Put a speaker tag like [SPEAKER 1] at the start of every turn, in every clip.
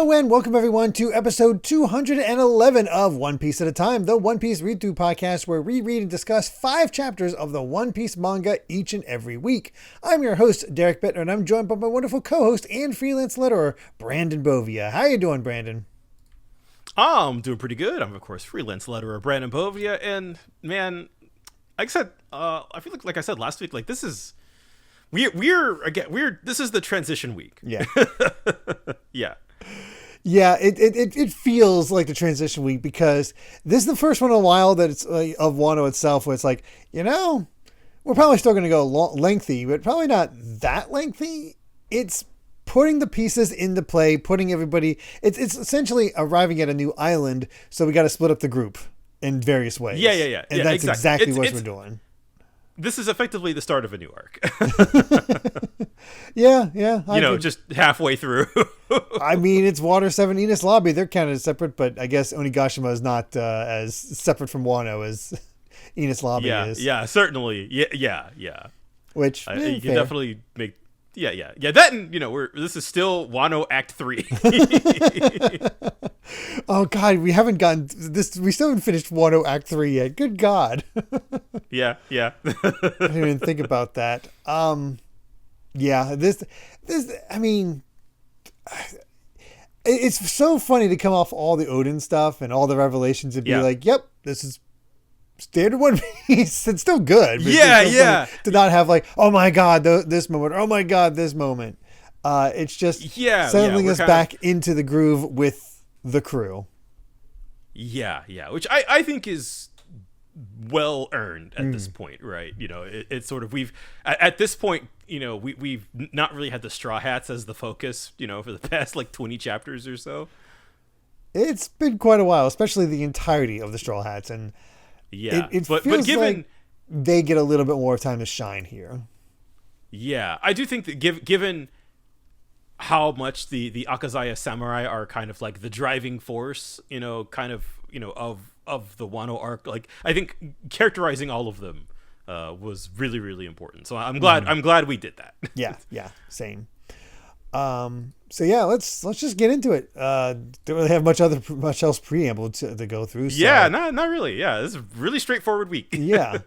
[SPEAKER 1] Hello and welcome everyone to episode 211 of One Piece at a Time, the One Piece read-through podcast where we read and discuss 5 chapters of the One Piece manga each and every week. I'm your host, Derrick Bittner, and I'm joined by my wonderful co-host and freelance letterer, Brandon Bovia. How you doing, Brandon?
[SPEAKER 2] I'm doing pretty good. I'm, of course, freelance letterer Brandon Bovia, and man, like I said, I feel like I said last week, like this is this is the transition week.
[SPEAKER 1] Yeah.
[SPEAKER 2] Yeah.
[SPEAKER 1] Yeah, it feels like the transition week because this is the first one in a while that it's of Wano itself where it's like, we're probably still going to go lengthy, but probably not that lengthy. It's putting the pieces into play, putting everybody. It's essentially arriving at a new island, so we got to split up the group in various ways.
[SPEAKER 2] Yeah.
[SPEAKER 1] And that's exactly what we're doing.
[SPEAKER 2] This is effectively the start of a new arc.
[SPEAKER 1] Yeah.
[SPEAKER 2] Just halfway through.
[SPEAKER 1] I mean, it's Water 7, Enies Lobby. They're kind of separate, but I guess Onigaishima is not as separate from Wano as Enies Lobby is.
[SPEAKER 2] Yeah, certainly. Yeah.
[SPEAKER 1] Which
[SPEAKER 2] you can definitely make. Yeah. That and this is still Wano Act 3.
[SPEAKER 1] Oh God, we haven't gotten this. We still haven't finished Wano Act 3 yet. Good God.
[SPEAKER 2] Yeah.
[SPEAKER 1] I didn't even think about that. Yeah, this. I mean, it's so funny to come off all the Odin stuff and all the revelations and be like, "Yep, this is standard One Piece." It's still good. But
[SPEAKER 2] Yeah.
[SPEAKER 1] To not have like, "Oh my God, this moment," or "Oh my God, this moment." It's just settling us back into the groove with the crew.
[SPEAKER 2] Yeah, which I think is well earned at this point, right? It's sort of at this point, we've not really had the Straw Hats as the focus, for the past like 20 chapters or so.
[SPEAKER 1] It's been quite a while, especially the entirety of the Straw Hats, and it feels given like they get a little bit more time to shine here. Yeah,
[SPEAKER 2] I do think that given how much the Akazaya Samurai are kind of like the driving force, of the Wano arc. Like, I think characterizing all of them was really, really important. So I'm glad we did that.
[SPEAKER 1] Yeah, same. So yeah, let's just get into it. Don't really have much else preamble to go through. So.
[SPEAKER 2] Yeah, not really. Yeah, this is a really straightforward week.
[SPEAKER 1] Yeah.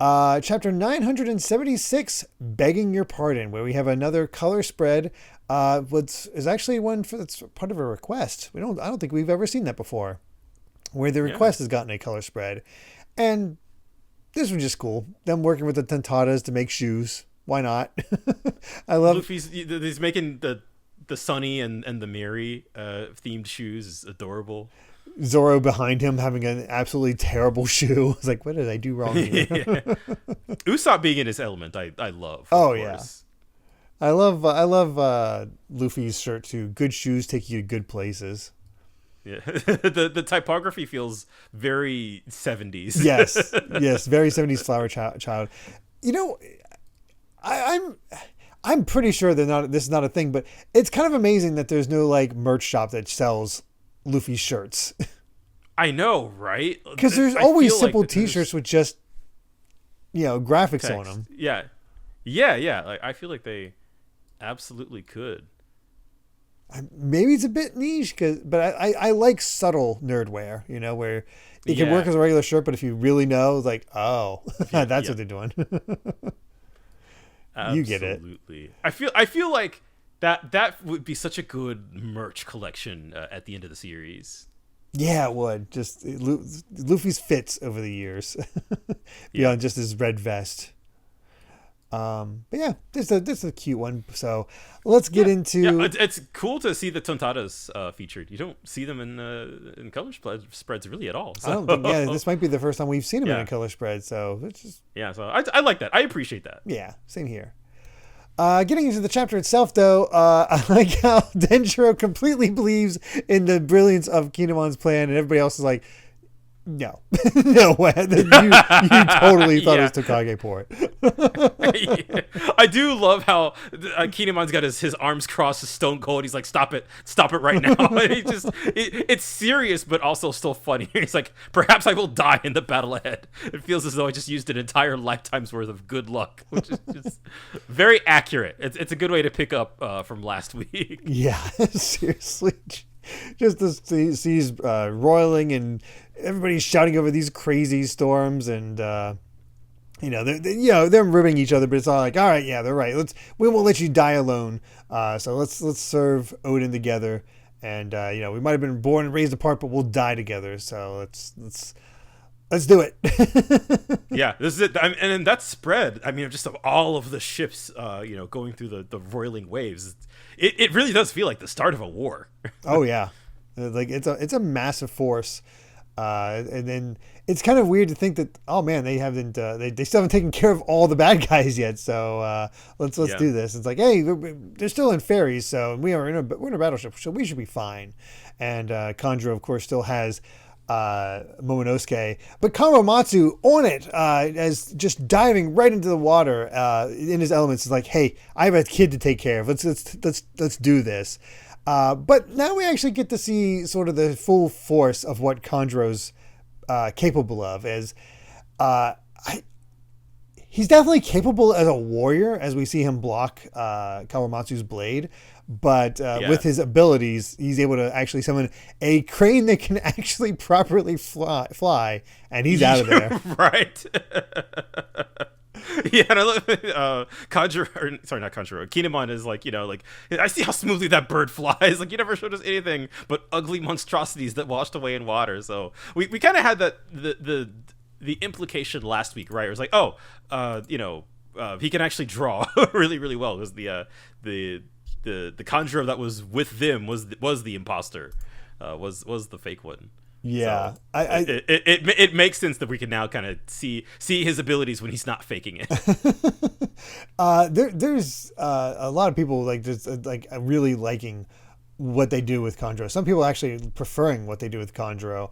[SPEAKER 1] Chapter 976, Begging Your Pardon, where we have another color spread. What is actually one that's part of a request. I don't think we've ever seen that before, where the request has gotten a color spread, and this was just cool. Them working with the Tontadas to make shoes. Why not? I love
[SPEAKER 2] he's making the Sunny and the Miri themed shoes. Is adorable.
[SPEAKER 1] Zoro behind him having an absolutely terrible shoe. It's like, what did I do wrong here?
[SPEAKER 2] Usopp being in his element, I love.
[SPEAKER 1] Oh yeah, I love Luffy's shirt too. Good shoes take you to good places.
[SPEAKER 2] Yeah, the typography feels very 70s.
[SPEAKER 1] Yes, very 70s flower child. I'm pretty sure this is not a thing, but it's kind of amazing that there's no like merch shop that sells Luffy's shirts.
[SPEAKER 2] I know, right?
[SPEAKER 1] Because there's always simple T-shirts with just graphics
[SPEAKER 2] text
[SPEAKER 1] on them.
[SPEAKER 2] Yeah. Like, I feel like they absolutely could.
[SPEAKER 1] Maybe it's a bit niche, but I like subtle nerdwear. Where it can work as a regular shirt, but if you really know, like, oh, that's what they're doing. You get it.
[SPEAKER 2] Absolutely. I feel like that would be such a good merch collection at the end of the series. Yeah,
[SPEAKER 1] it would. Just Luffy's fits over the years beyond just his red vest. But yeah, this is a cute one. So let's get into.
[SPEAKER 2] Yeah, it's cool to see the Tontadas featured. You don't see them in color spreads really at all. So.
[SPEAKER 1] I don't think. Yeah, this might be the first time we've seen them in a color spread. So it's just.
[SPEAKER 2] Yeah, so I like that. I appreciate that.
[SPEAKER 1] Yeah, same here. Getting into the chapter itself, though, I like how Denjiro completely believes in the brilliance of Kinemon's plan, and everybody else is like, no, no way. You totally thought it was Tokage Port.
[SPEAKER 2] I do love how Kinemon's got his arms crossed, his stone cold. He's like, stop it right now. It's serious, but also still funny. He's like, perhaps I will die in the battle ahead. It feels as though I just used an entire lifetime's worth of good luck, which is just very accurate. It's a good way to pick up from last week.
[SPEAKER 1] Yeah, seriously. just the seas roiling and everybody's shouting over these crazy storms and they're ribbing each other, but it's all like, all right, yeah, they're right. We won't let you die alone. So let's serve Odin together. And we might have been born and raised apart, but we'll die together. So let's do it.
[SPEAKER 2] Yeah, this is it. And that spread, just of all of the ships, going through the roiling waves, it really does feel like the start of a war.
[SPEAKER 1] Oh yeah, like it's a massive force, and then it's kind of weird to think that, oh man, they haven't they still haven't taken care of all the bad guys yet. So let's do this. It's like, hey, they're still in ferries, so we're in a battleship, so we should be fine. And Kanjuro, of course, still has Momonosuke, but Kawamatsu on it, as just diving right into the water in his elements. Is like, hey, I have a kid to take care of. Let's do this. But now we actually get to see sort of the full force of what Kanjuro's capable of. As he's definitely capable as a warrior, as we see him block Kawamatsu's blade. But with his abilities, he's able to actually summon a crane that can actually properly fly, and he's out of there.
[SPEAKER 2] Right. Yeah, and I love Kanjuro, sorry, not Kanjuro. Kinemon is like, I see how smoothly that bird flies. Like, you never showed us anything but ugly monstrosities that washed away in water. So we kind of had that the implication last week, right? It was like, he can actually draw really, really well. It was the Kanjuro that was with them was the imposter, was the fake one.
[SPEAKER 1] Yeah,
[SPEAKER 2] so it makes sense that we can now kind of see his abilities when he's not faking it.
[SPEAKER 1] There's a lot of people really liking what they do with Kanjuro. Some people actually preferring what they do with Kanjuro,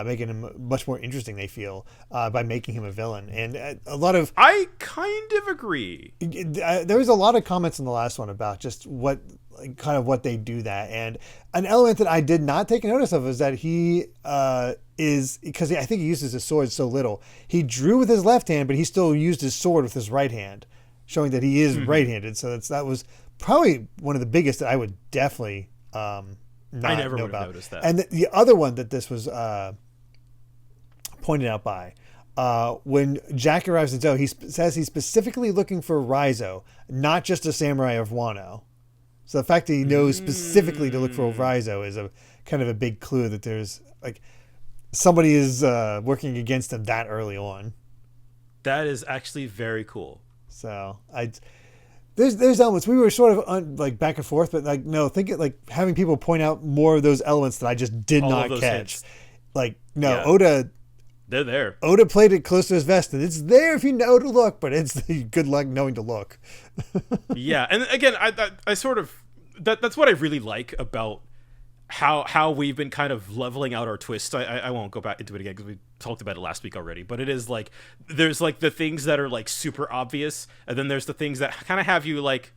[SPEAKER 1] making him much more interesting, they feel, by making him a villain. And a lot of...
[SPEAKER 2] I kind of agree.
[SPEAKER 1] There was a lot of comments in the last one about just what they do that. And an element that I did not take notice of is that he is... Because I think he uses his sword so little. He drew with his left hand, but he still used his sword with his right hand, showing that he is right-handed. So that was probably one of the biggest that I would definitely... I
[SPEAKER 2] never would have noticed that.
[SPEAKER 1] And the other one that this was pointed out by, when Jack arrives in Zoe, he says he's specifically looking for Raizo, not just a samurai of Wano. So the fact that he knows specifically to look for Raizo is a kind of a big clue that there's like somebody is working against him that early on.
[SPEAKER 2] That is actually very cool.
[SPEAKER 1] So There's elements we were sort of back and forth, but having people point out more of those elements that I just did not catch. Hints. Oda,
[SPEAKER 2] they're there.
[SPEAKER 1] Oda played it close to his vest, and it's there if you know to look, but it's good luck knowing to look.
[SPEAKER 2] Yeah, and again, I sort of that's what I really like about how we've been kind of leveling out our twists. I won't go back into it again because we talked about it last week already, but it is like there's like the things that are like super obvious, and then there's the things that kind of have you like,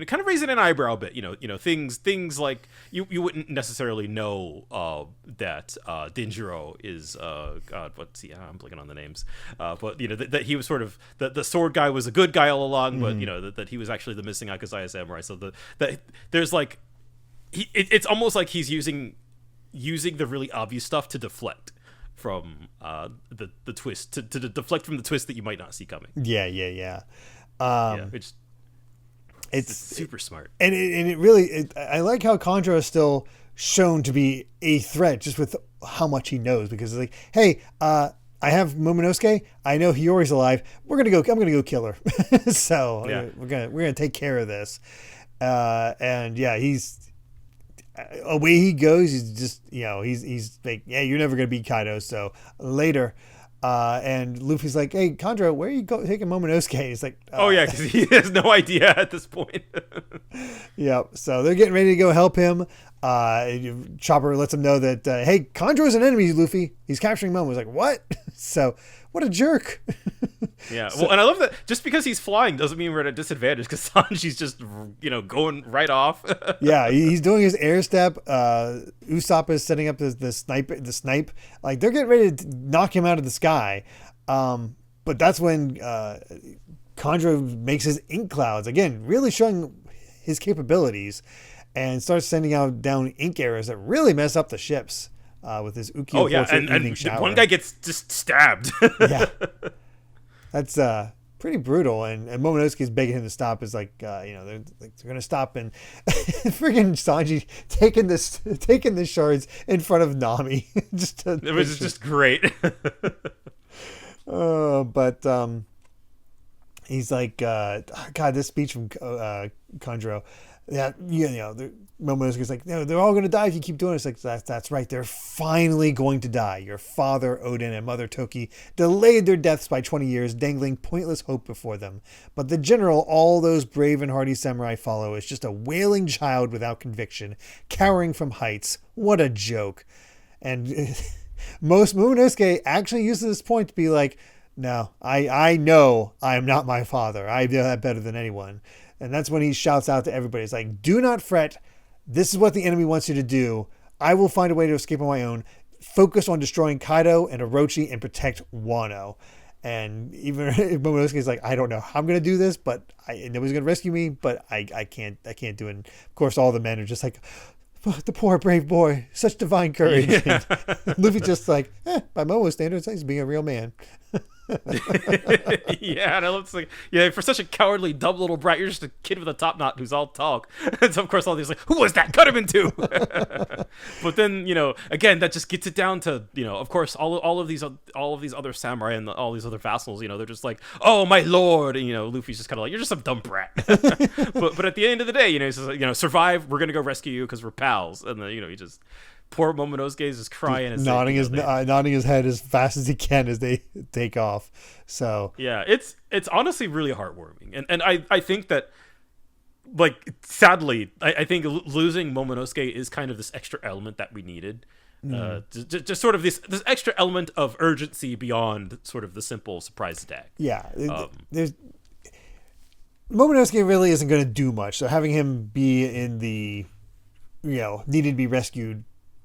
[SPEAKER 2] kind of raising an eyebrow a bit, things like you wouldn't necessarily know that Denjiro is God, I'm blanking on the names, but that he was sort of the sword guy was a good guy all along, but that he was actually the missing Akazaya samurai. So that there's like it's almost like he's using the really obvious stuff to deflect from the twist, to deflect from the twist that you might not see coming.
[SPEAKER 1] Yeah.
[SPEAKER 2] It's super smart,
[SPEAKER 1] and it really I like how Kanjuro is still shown to be a threat just with how much he knows, because it's like, hey, I have Momonosuke, I know Hiyori's alive, I'm gonna go kill her. So yeah. we're gonna take care of this, and yeah, he's away he goes. He's just he's like, yeah, you're never gonna beat Kaido, so later. And Luffy's like, hey, Kanjuro, where are you taking Momonosuke? He's like,
[SPEAKER 2] oh yeah, because he has no idea at this point.
[SPEAKER 1] Yeah, so they're getting ready to go help him. Chopper lets him know that, hey, Kanjuro's an enemy, Luffy. He's capturing Momo. He's like, what? So, what a jerk.
[SPEAKER 2] Yeah, well, and I love that just because he's flying doesn't mean we're at a disadvantage, because Sanji's just, going right off.
[SPEAKER 1] Yeah, he's doing his air step. Usopp is setting up the snipe. Like, they're getting ready to knock him out of the sky. But that's when Kanjuro makes his ink clouds. Again, really showing his capabilities. and starts sending out down ink arrows that really mess up the ships with his Ukiyo
[SPEAKER 2] Oh yeah,
[SPEAKER 1] Fortune
[SPEAKER 2] and
[SPEAKER 1] evening shower.
[SPEAKER 2] one guy gets just stabbed.
[SPEAKER 1] Yeah, that's pretty brutal. And Momonosuke's begging him to stop. Is like, they're gonna stop, and friggin' Sanji taking the shards in front of Nami.
[SPEAKER 2] It was just great.
[SPEAKER 1] But he's like, God, this speech from Kanjuro. Yeah, Momonosuke's like, no, they're all going to die if you keep doing it. It's like, that's right. They're finally going to die. Your father, Odin, and mother, Toki, delayed their deaths by 20 years, dangling pointless hope before them. But the general all those brave and hardy samurai follow is just a wailing child without conviction, cowering from heights. What a joke. And Momonosuke actually uses this point to be like, no, I know I am not my father. I know that better than anyone. And that's when he shouts out to everybody. It's like, do not fret. This is what the enemy wants you to do. I will find a way to escape on my own. Focus on destroying Kaido and Orochi and protect Wano. And even Momonosuke is like, I don't know how I'm going to do this, but nobody's going to rescue me, but I can't do it. And of course, all the men are just like, oh, the poor brave boy, such divine courage. Yeah. And Luffy's just like, by Momo's standards, he's being a real man.
[SPEAKER 2] Yeah, and I love this, like, yeah, for such a cowardly dumb little brat, you're just a kid with a top knot who's all talk. And so of course all these like, who was that? Cut him in two. But then, again, that just gets it down to, of course all of these other samurai and all these other vassals, they're just like, oh my lord, and Luffy's just kind of like, you're just some dumb brat. but at the end of the day, he says, survive, we're gonna go rescue you because we're pals. And then he just, poor Momonosuke is just crying and
[SPEAKER 1] nodding his head as fast as he can as they take off. So
[SPEAKER 2] yeah, it's honestly really heartwarming, and I think that, like, sadly, I think losing Momonosuke is kind of this extra element that we needed. Just sort of this extra element of urgency beyond sort of the simple surprise attack.
[SPEAKER 1] Yeah, there's Momonosuke really isn't going to do much, so having him be in the needed to be rescued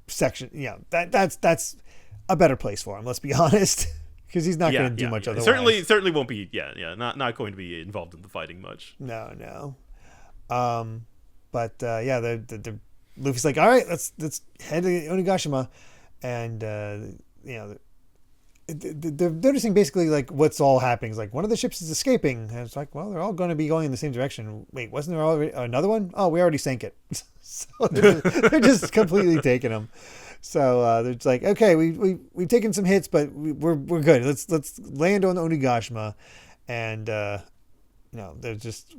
[SPEAKER 1] section, that's a better place for him, let's be honest, because he's not going to do much otherwise.
[SPEAKER 2] Certainly won't be not going to be involved in the fighting much.
[SPEAKER 1] No. But the Luffy's like, all right, let's head to Onigaishima, and they're noticing basically like what's all happening. It's like one of the ships is escaping, and it's like, well, they're all going to be going in the same direction. Wait, wasn't there already another one? Oh, we already sank it. So they're just completely taking them. So they're just like, okay, we've taken some hits, but we're good. Let's land on Onigashima, and they're just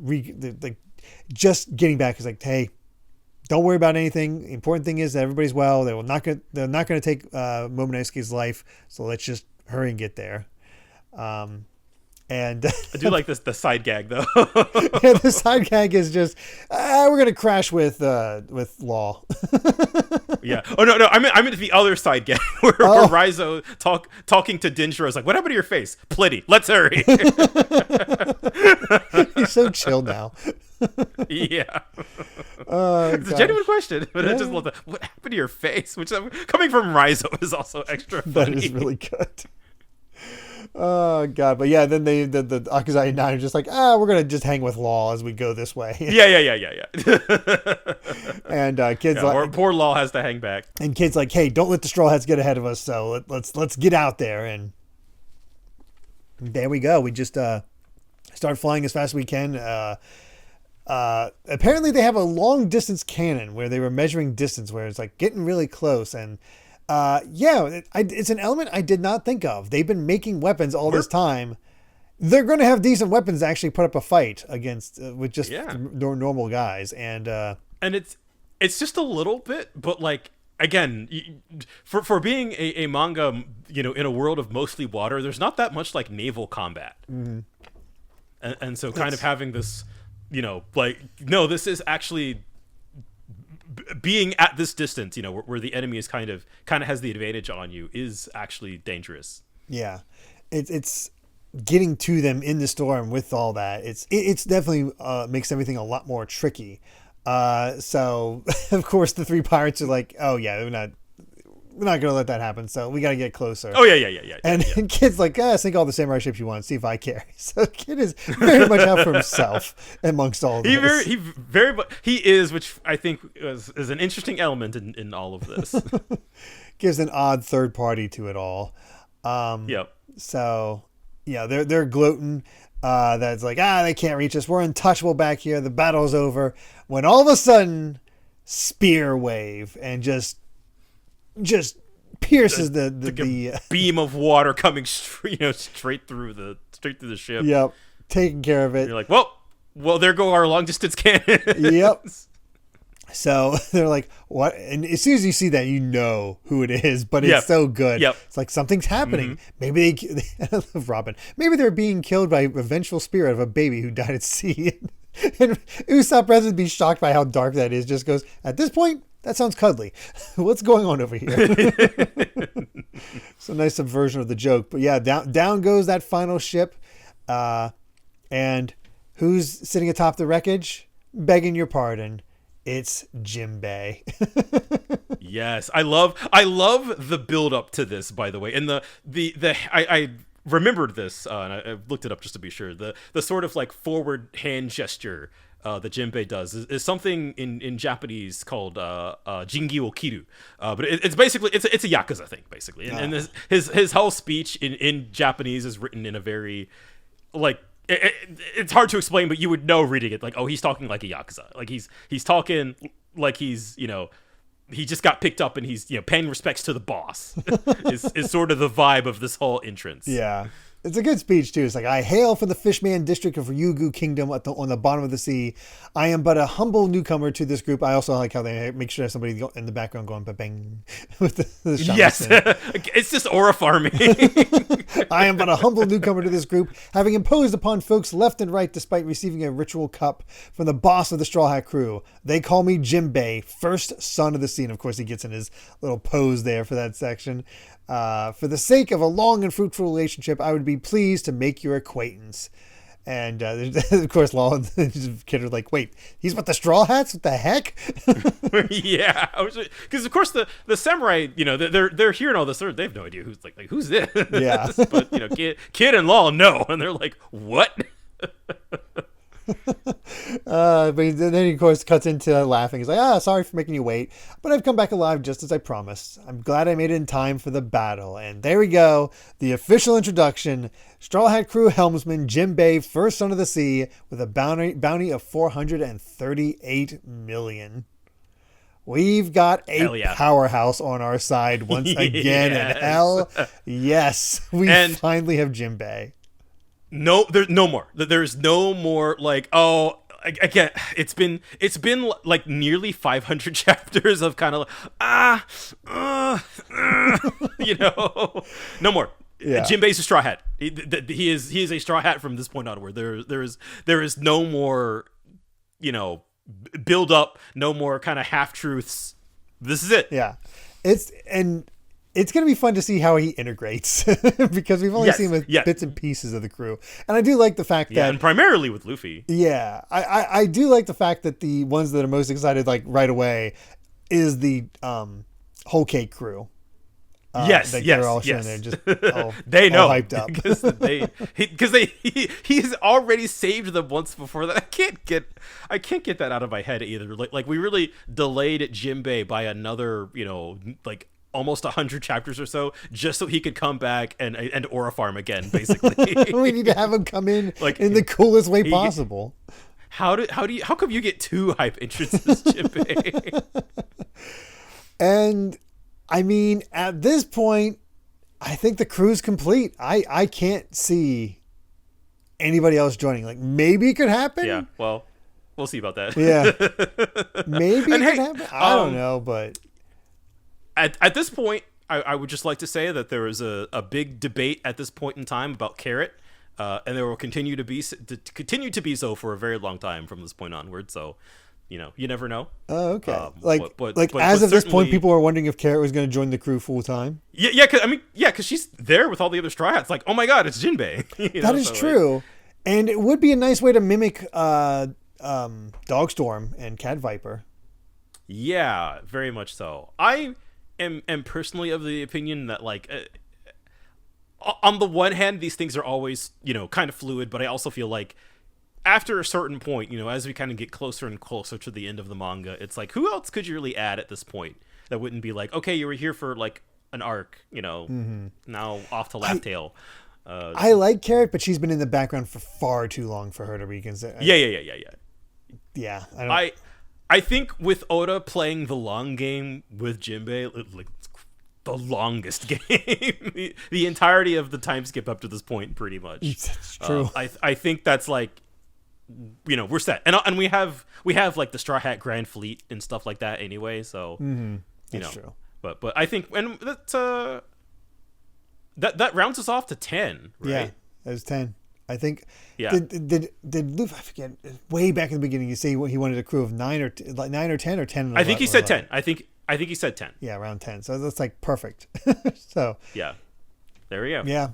[SPEAKER 1] just getting back. It's like, hey, don't worry about anything. The important thing is that everybody's well. They're not going to take Momonosuke's life. So let's just hurry and get there. And
[SPEAKER 2] I do like the side gag though.
[SPEAKER 1] Yeah, the side gag is just we're gonna crash with Law.
[SPEAKER 2] Yeah. Oh no, I meant the other side gag where Raizo talking to Denjiro is like, "What happened to your face? Plenty. Let's hurry."
[SPEAKER 1] He's so chill now.
[SPEAKER 2] Yeah. It's a genuine question, but I just love that. What happened to your face? Which, coming from Raizo, is also extra funny.
[SPEAKER 1] That is really good. Oh god, but yeah, then the Akazai 9 are just like, we're gonna just hang with Law as we go this way.
[SPEAKER 2] Yeah.
[SPEAKER 1] And kids like,
[SPEAKER 2] poor Law has to hang back.
[SPEAKER 1] And kids like, hey, don't let the Straw Hats get ahead of us. So let's get out there, and there we go. We just start flying as fast as we can. Apparently they have a long distance cannon where they were measuring distance, where it's like getting really close, and it's an element I did not think of. They've been making weapons all this time. They're going to have decent weapons to actually put up a fight against with just normal guys, and
[SPEAKER 2] it's just a little bit, but like, again, for being a manga, in a world of mostly water, there's not that much like naval combat, and so kind of having this, this is actually being at this distance, where the enemy is kind of has the advantage on you, is actually dangerous.
[SPEAKER 1] Yeah, it's getting to them in the storm with all that. It's definitely makes everything a lot more tricky. So of course the three pirates are like, oh yeah, we're not going to let that happen. So we got to get closer.
[SPEAKER 2] Oh yeah.
[SPEAKER 1] And Kid's like, sink all the samurai ships you want. See if I care. So Kid is very much out for himself amongst all this.
[SPEAKER 2] He is, which I think is an interesting element in all of this.
[SPEAKER 1] Gives an odd third party to it all.
[SPEAKER 2] Yep.
[SPEAKER 1] So yeah, they're gloating. That's like, they can't reach us. We're untouchable back here. The battle's over. When all of a sudden, spear wave and just pierces the
[SPEAKER 2] beam of water coming straight through the ship.
[SPEAKER 1] Yep, taking care of it.
[SPEAKER 2] And you're like, well, there go our long distance cannons.
[SPEAKER 1] Yep. So they're like, what? And as soon as you see that, you know who it is, but it's so good.
[SPEAKER 2] Yep.
[SPEAKER 1] It's like something's happening. Maybe I love Robin. Maybe they're being killed by a vengeful spirit of a baby who died at sea. And Usopp, rather than be shocked by how dark that is, just goes, at this point, that sounds cuddly. What's going on over here? It's a nice subversion of the joke. But yeah, down goes that final ship. And who's sitting atop the wreckage? Begging your pardon. It's Jinbei.
[SPEAKER 2] Yes, I love the build up to this, by the way, and I remembered this and I looked it up just to be sure. The sort of like forward hand gesture that Jinbei does is something in Japanese called Jingi wo Kiru, but it's basically it's a yakuza thing basically, and his whole speech in Japanese is written in a very like. It's hard to explain, but you would know reading it. Like, oh, he's talking like a yakuza. Like he's talking like he's he just got picked up and he's paying respects to the boss. is sort of the vibe of this whole entrance.
[SPEAKER 1] Yeah. It's a good speech, too. It's like, I hail from the Fishman district of Ryugu Kingdom on the bottom of the sea. I am but a humble newcomer to this group. I also like how they make sure there's somebody in the background going bang with the
[SPEAKER 2] yes, it's just aura farming.
[SPEAKER 1] I am but a humble newcomer to this group, having imposed upon folks left and right despite receiving a ritual cup from the boss of the Straw Hat crew. They call me Jinbei, first son of the sea. And of course, he gets in his little pose there for that section. For the sake of a long and fruitful relationship, I would be pleased to make your acquaintance. And of course, Law and Kid are like, wait, he's with the Straw Hats? What the heck?
[SPEAKER 2] Yeah, because of course the samurai, they're hearing all this, they have no idea who's this.
[SPEAKER 1] Yeah,
[SPEAKER 2] but Kid and Law know, and they're like, what?
[SPEAKER 1] But then he of course cuts into laughing. He's like, sorry for making you wait, but I've come back alive just as I promised. I'm glad I made it in time for the battle. And there we go, the official introduction. Straw Hat Crew helmsman Jinbei, first son of the sea, with a bounty of 438 million. We've got a powerhouse on our side once again.
[SPEAKER 2] Yes.
[SPEAKER 1] And hell yes, we finally have Jinbei.
[SPEAKER 2] No, there's no more. There's no more like, oh, again, it's been like nearly 500 chapters of kind of no more. Yeah. Jinbei's a Straw Hat. He is a Straw Hat from this point onward. There is no more, build up, no more kind of half truths. This is it.
[SPEAKER 1] Yeah, it's going to be fun to see how he integrates because we've only seen bits and pieces of the crew. And I do like the fact that...
[SPEAKER 2] and primarily with Luffy.
[SPEAKER 1] Yeah. I do like the fact that the ones that are most excited like right away is the Whole Cake crew. They're all showing there just
[SPEAKER 2] they know
[SPEAKER 1] all hyped up.
[SPEAKER 2] because he's already saved them once before that. I can't get that out of my head either. Like we really delayed Jinbei by another, almost 100 chapters or so just so he could come back and aura farm again, basically.
[SPEAKER 1] We need to have him come in the coolest way possible.
[SPEAKER 2] How come you get two hype entrances, Jinbei?
[SPEAKER 1] And I mean, at this point, I think the crew's complete. I can't see anybody else joining. Like maybe it could happen.
[SPEAKER 2] Yeah, well, we'll see about that.
[SPEAKER 1] Yeah, maybe it could happen. I don't know, but
[SPEAKER 2] at this point, I would just like to say that there is a big debate at this point in time about Carrot, and there will continue to be so for a very long time from this point onward. So, you never know.
[SPEAKER 1] Oh, okay. But as of this point, people are wondering if Carrot was going to join the crew full time.
[SPEAKER 2] Yeah, because she's there with all the other Straw Hats. Like, oh my God, it's Jinbei.
[SPEAKER 1] That is true, and it would be a nice way to mimic Dogstorm and Cat Viper.
[SPEAKER 2] Yeah, very much so. am personally of the opinion that like on the one hand, these things are always, kind of fluid, but I also feel like after a certain point, as we kind of get closer and closer to the end of the manga, it's like, who else could you really add at this point that wouldn't be like, okay, you were here for like an arc, now off to Laugh Tale.
[SPEAKER 1] I like Carrot, but she's been in the background for far too long for her to reconsider.
[SPEAKER 2] Yeah.
[SPEAKER 1] Yeah.
[SPEAKER 2] I think with Oda playing the long game with Jinbei, like the longest game, the entirety of the time skip up to this point, pretty much.
[SPEAKER 1] That's true.
[SPEAKER 2] I think that's like, we're set, and we have like the Straw Hat Grand Fleet and stuff like that anyway. So
[SPEAKER 1] that's true.
[SPEAKER 2] But I think, and that rounds us off to 10, right?
[SPEAKER 1] Yeah, that was 10. I think.
[SPEAKER 2] Yeah.
[SPEAKER 1] Did Luffy, I forget, way back in the beginning, you say he wanted a crew of 9 or 10 or 10?
[SPEAKER 2] I think he said 10. I think he said 10.
[SPEAKER 1] Yeah, around 10. So that's like perfect. So.
[SPEAKER 2] Yeah. There we go.
[SPEAKER 1] Yeah.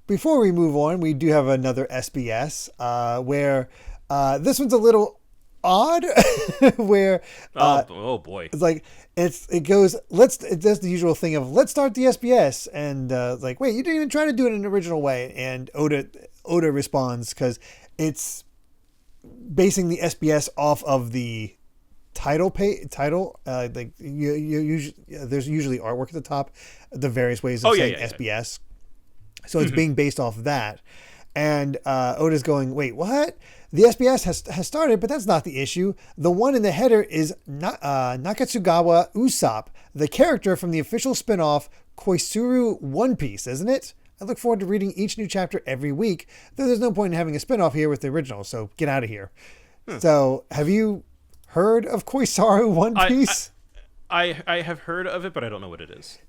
[SPEAKER 1] Before we move on, we do have another SBS where this one's a little odd. Where
[SPEAKER 2] oh boy,
[SPEAKER 1] it's like it goes. It does the usual thing of let's start the SBS, and it's like, wait, you didn't even try to do it in an original way. And Oda responds because it's basing the SBS off of the title. Like you usually there's usually artwork at the top, the various ways of saying SBS. So it's being based off of that. And Oda's going, wait, what? The SBS has started, but that's not the issue. The one in the header is Nakatsugawa Usopp, the character from the official spinoff Koisuru One Piece, isn't it? I look forward to reading each new chapter every week, though there's no point in having a spinoff here with the original, so get out of here. So have you heard of Koisuru One Piece?
[SPEAKER 2] I have heard of it, but I don't know what it is.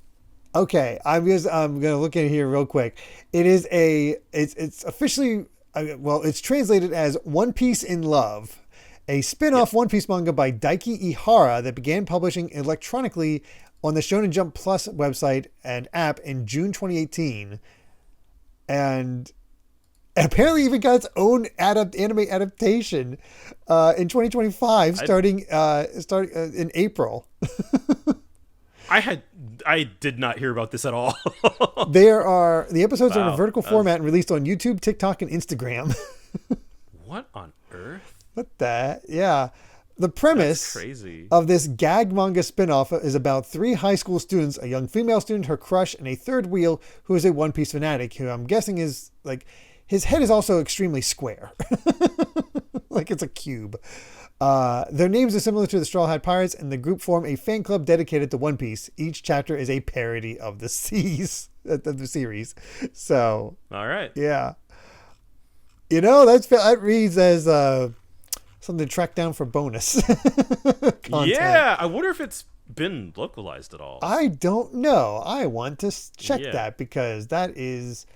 [SPEAKER 1] Okay, I'm going to look at it here real quick. It is it's officially, it's translated as One Piece in Love, a spin-off One Piece manga by Daiki Ihara that began publishing electronically on the Shonen Jump Plus website and app in June 2018. And apparently even got its own anime adaptation in 2025, starting in April.
[SPEAKER 2] I did not hear about this at all.
[SPEAKER 1] The episodes are in a vertical format and released on YouTube, TikTok, and Instagram.
[SPEAKER 2] What on earth?
[SPEAKER 1] What the? Yeah. The premise of this gag manga spinoff is about 3 high school students, a young female student, her crush, and a third wheel who is a One Piece fanatic, who I'm guessing is like, his head is also extremely square. Like it's a cube. Their names are similar to the Straw Hat Pirates, and the group form a fan club dedicated to One Piece. Each chapter is a parody of the series. So,
[SPEAKER 2] all right,
[SPEAKER 1] yeah, that reads as something to track down for bonus content.
[SPEAKER 2] Yeah, I wonder if it's been localized at all.
[SPEAKER 1] I don't know. I want to check that because that is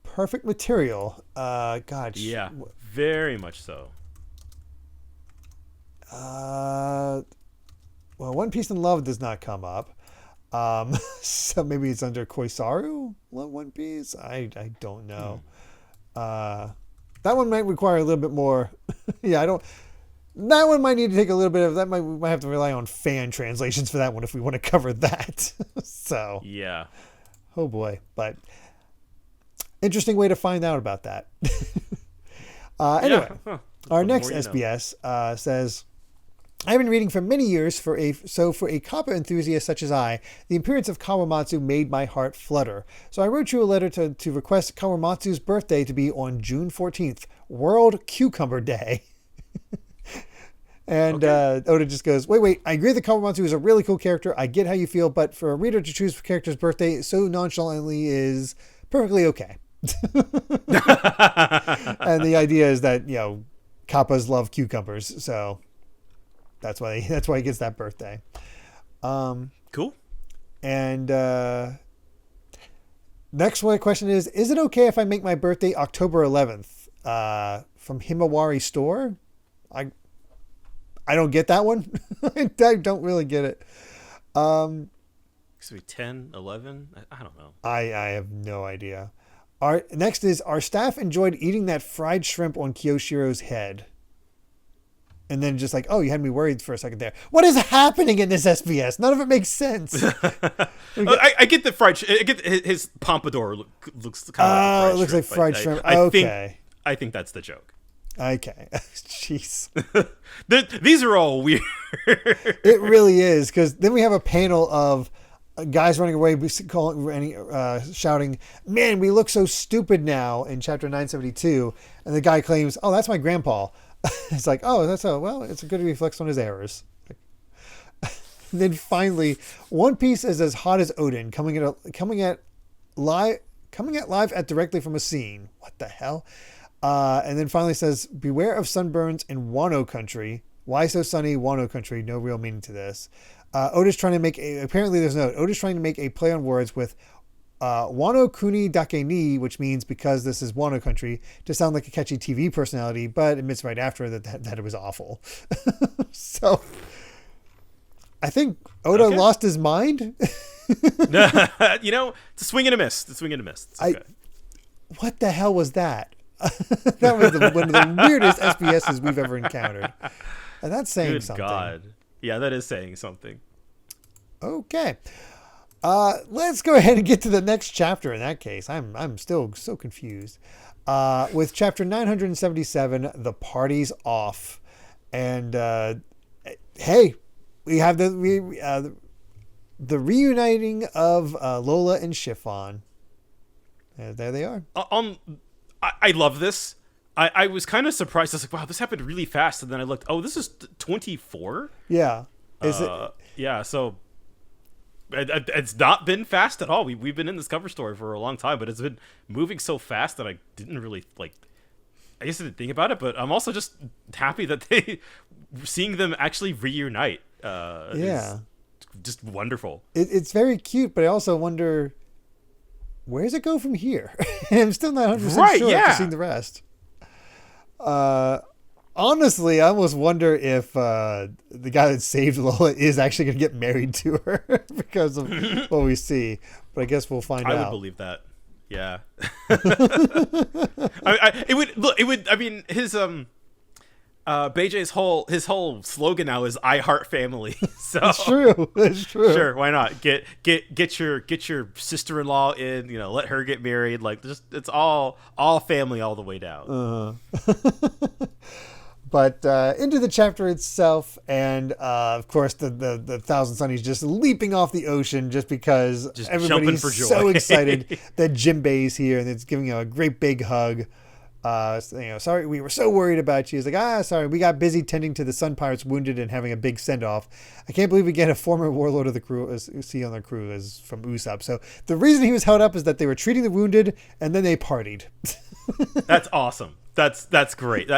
[SPEAKER 1] perfect material. God,
[SPEAKER 2] yeah, very much so.
[SPEAKER 1] Well, One Piece in Love does not come up. So maybe it's under Koisaru One Piece. I don't know. That one might require a little bit more. That one might need to take a little bit of that. We might have to rely on fan translations for that one if we want to cover that. So
[SPEAKER 2] yeah.
[SPEAKER 1] Oh boy, but interesting way to find out about that. Anyway, our next SBS says, I've been reading for many years for a Kappa enthusiast such as I, the appearance of Kawamatsu made my heart flutter. So I wrote you a letter to request Kawamatsu's birthday to be on June 14th, World Cucumber Day. And Oda just goes, wait, I agree that Kawamatsu is a really cool character. I get how you feel, but for a reader to choose a character's birthday so nonchalantly is perfectly okay. And the idea is that, Kappas love cucumbers, so that's why he gets that birthday.
[SPEAKER 2] Cool.
[SPEAKER 1] And next one question is it okay if I make my birthday October 11th from Himawari Store? I don't get that one. I don't really get it.
[SPEAKER 2] It's be 10, 11? I don't know.
[SPEAKER 1] I have no idea. Next is, our staff enjoyed eating that fried shrimp on Kyoshiro's head. And then just like, oh, you had me worried for a second there. What is happening in this SBS? None of it makes sense.
[SPEAKER 2] I get the fried. I get his pompadour looks kind of like
[SPEAKER 1] it looks like fried shrimp.
[SPEAKER 2] I think that's the joke.
[SPEAKER 1] Okay. Jeez.
[SPEAKER 2] These are all weird.
[SPEAKER 1] It really is, because then we have a panel of guys running away, shouting, "Man, we look so stupid now" in chapter 972. And the guy claims, "Oh, that's my grandpa." It's like, oh, it's a good reflex on his errors. And then finally, One Piece is as hot as Odin, coming at live directly from a scene. What the hell? And then finally says, "Beware of sunburns in Wano country. Why so sunny? Wano country. No real meaning to this." Oda's trying to make apparently there's no Oda's trying to make a play on words with Wano Kuni Dake ni, which means because this is Wano country, to sound like a catchy TV personality, but admits right after that it was awful. So I think Oda lost his mind.
[SPEAKER 2] It's a swing and a miss. It's okay.
[SPEAKER 1] What the hell was that? That was one of the weirdest SBSs we've ever encountered. And that's saying something.
[SPEAKER 2] God. Yeah, that is saying something.
[SPEAKER 1] Okay. Let's go ahead and get to the next chapter in that case. I'm still so confused. With chapter 977, The Party's Off. And hey, we have the reuniting of Lola and Chiffon. There they are.
[SPEAKER 2] I love this. I was kind of surprised. I was like, wow, this happened really fast. And then I looked, oh, this is 24?
[SPEAKER 1] Yeah. Is it?
[SPEAKER 2] Yeah, so it's not been fast at all. We've been in this cover story for a long time, but it's been moving so fast that I didn't really, I guess I didn't think about it, but I'm also just happy that seeing them actually reunite. Is just wonderful.
[SPEAKER 1] It's very cute, but I also wonder, where does it go from here? I'm still not 100% sure after seeing the rest. Honestly, I almost wonder if the guy that saved Lola is actually going to get married to her because of what we see. But I guess we'll find out.
[SPEAKER 2] I would believe that. Yeah. It would. I mean, his Beijing's whole slogan now is "I heart family." So
[SPEAKER 1] it's true. It's true.
[SPEAKER 2] Sure, why not? Get your sister-in-law in. Let her get married. It's all family all the way down.
[SPEAKER 1] But into the chapter itself, and of course the Thousand Sunnies just leaping off the ocean just because everybody's so excited that Jinbei's here, and it's giving him a great big hug. Sorry, we were so worried about you. He's like, sorry, we got busy tending to the Sun Pirates wounded and having a big send-off. I can't believe we get a former warlord of the crew, see on the crew, as from Usopp. So the reason he was held up is that they were treating the wounded, and then they partied.
[SPEAKER 2] That's awesome. That's great.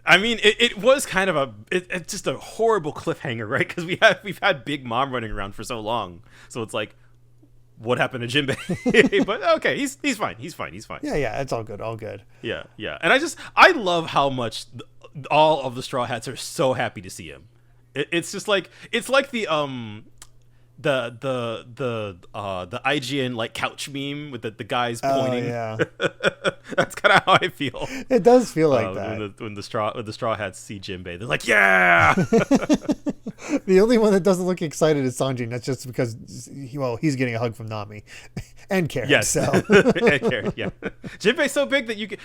[SPEAKER 2] It was kind of it's just a horrible cliffhanger, right? Because we've had Big Mom running around for so long, so it's like, what happened to Jinbei? But okay, he's fine. He's fine.
[SPEAKER 1] Yeah, it's all good.
[SPEAKER 2] Yeah. And I love how much all of the Straw Hats are so happy to see him. It's just like the IGN couch meme with the guys pointing.
[SPEAKER 1] Yeah.
[SPEAKER 2] That's kind of how I feel.
[SPEAKER 1] It does feel like that.
[SPEAKER 2] When the Straw Hats see Jinbei, they're like, yeah.
[SPEAKER 1] The only one that doesn't look excited is Sanjin. That's just because he's getting a hug from Nami and Karen.
[SPEAKER 2] Yes.
[SPEAKER 1] So.
[SPEAKER 2] And Karen, yeah. Jinbei's so big that you can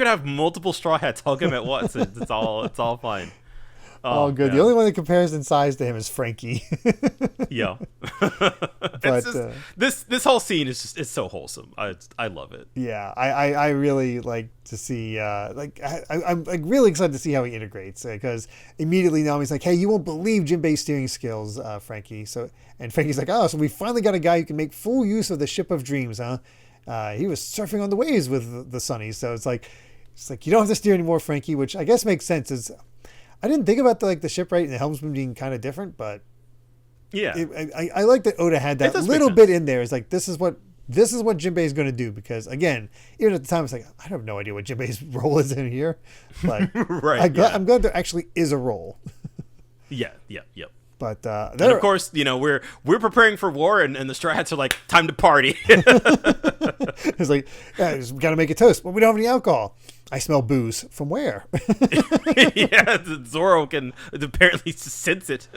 [SPEAKER 2] have multiple Straw Hats hug him at once. It's all fine.
[SPEAKER 1] Oh, good. Yeah. The only one that compares in size to him is Frankie.
[SPEAKER 2] Yeah. But this whole scene it's so wholesome. I love it.
[SPEAKER 1] Yeah, I really like to see I'm really excited to see how he integrates, because immediately Nami's like, hey, you won't believe Jinbei's steering skills, Frankie. And Frankie's like, oh, so we finally got a guy who can make full use of the ship of dreams, huh? He was surfing on the waves with the Sunnies, so it's like you don't have to steer anymore, Frankie, which I guess makes sense. I didn't think about the shipwright and the helmsman being kind of different, but
[SPEAKER 2] yeah,
[SPEAKER 1] I like that Oda had that little bit in there. It's like, this is what Jinbei is going to do, because again, even at the time, it's like, I have no idea what Jinbei's role is in here, but
[SPEAKER 2] right,
[SPEAKER 1] I'm glad there actually is a role.
[SPEAKER 2] Yep.
[SPEAKER 1] But
[SPEAKER 2] And of course, we're preparing for war, and the Straw Hats are like, time to party.
[SPEAKER 1] it's like, yeah, we got to make a toast, but we don't have any alcohol. I smell booze. From where?
[SPEAKER 2] Yeah, Zoro can apparently sense it.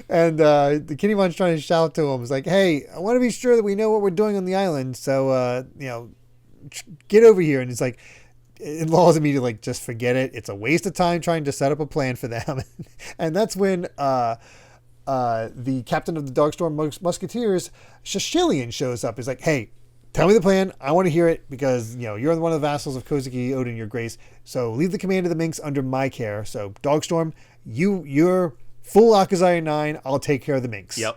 [SPEAKER 1] And the Kinnemon's trying to shout to him. It's like, hey, I want to be sure that we know what we're doing on the island. So, get over here. And it's like, Law's immediately like, just forget it. It's a waste of time trying to set up a plan for them. And that's when the captain of the Dogstorm Musketeers, Shishilian, shows up. He's like, hey, tell me the plan. I want to hear it because, you're one of the vassals of Kozuki Odin, your grace. So leave the command of the Minks under my care. So Dogstorm, you're full Akazaya 9. I'll take care of the Minks.
[SPEAKER 2] Yep.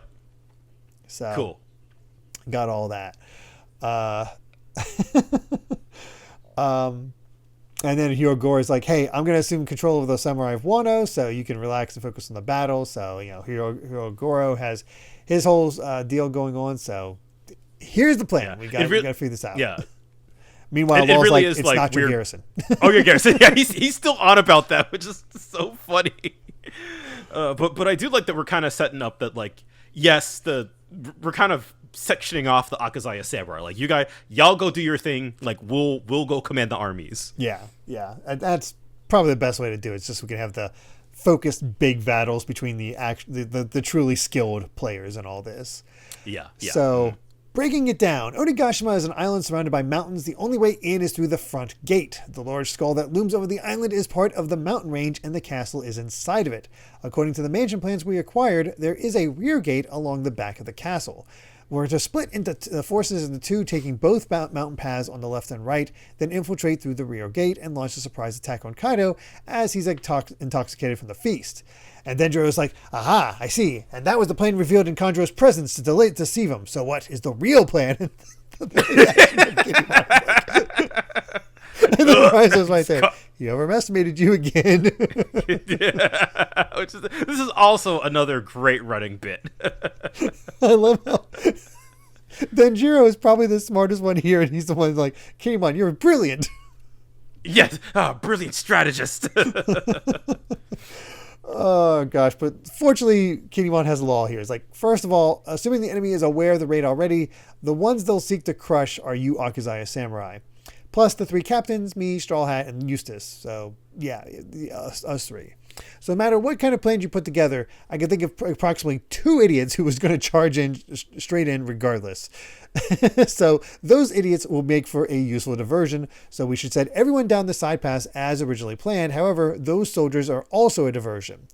[SPEAKER 1] So
[SPEAKER 2] cool.
[SPEAKER 1] Got all that. And then Hirogoro is like, hey, I'm going to assume control of the samurai of Wano, so you can relax and focus on the battle. So, Hirogoro has his whole deal going on. So here's the plan. We got to figure this out.
[SPEAKER 2] Yeah.
[SPEAKER 1] Meanwhile, Law's really like, it's not your garrison.
[SPEAKER 2] Oh, your garrison. Yeah, he's still on about that, which is so funny. But I do like that we're kind of setting up that, like, yes, we're kind of sectioning off the Akazaya Samurai. Like, y'all go do your thing. Like, we'll go command the armies.
[SPEAKER 1] Yeah. And that's probably the best way to do it. It's just we can have the focused big battles between the truly skilled players and all this.
[SPEAKER 2] Yeah.
[SPEAKER 1] So, breaking it down, Onigaishima is an island surrounded by mountains. The only way in is through the front gate. The large skull that looms over the island is part of the mountain range, and the castle is inside of it. According to the mansion plans we acquired, there is a rear gate along the back of the castle. We're to split into the forces into two, taking both mountain paths on the left and right, then infiltrate through the rear gate and launch a surprise attack on Kaido as he's intoxicated from the feast. And Denjiro is like, aha, I see. And that was the plan revealed in Kanjo's presence to deceive him. So what is the real plan? And then Kaido's right there. He overestimated you again.
[SPEAKER 2] This is also another great running bit.
[SPEAKER 1] I love how Denjiro is probably the smartest one here, and he's the one who's like, Kinemon, you're brilliant.
[SPEAKER 2] Yes, brilliant strategist.
[SPEAKER 1] Oh, gosh. But fortunately, Kinemon has a law here. It's like, first of all, assuming the enemy is aware of the raid already, the ones they'll seek to crush are you Akazaya Samurai. Plus the three captains, me, Straw Hat, and Eustace. So, yeah, us three. So no matter what kind of plans you put together, I can think of approximately 2 idiots who was going to charge in straight in regardless. So those idiots will make for a useful diversion. So we should send everyone down the side pass as originally planned. However, those soldiers are also a diversion.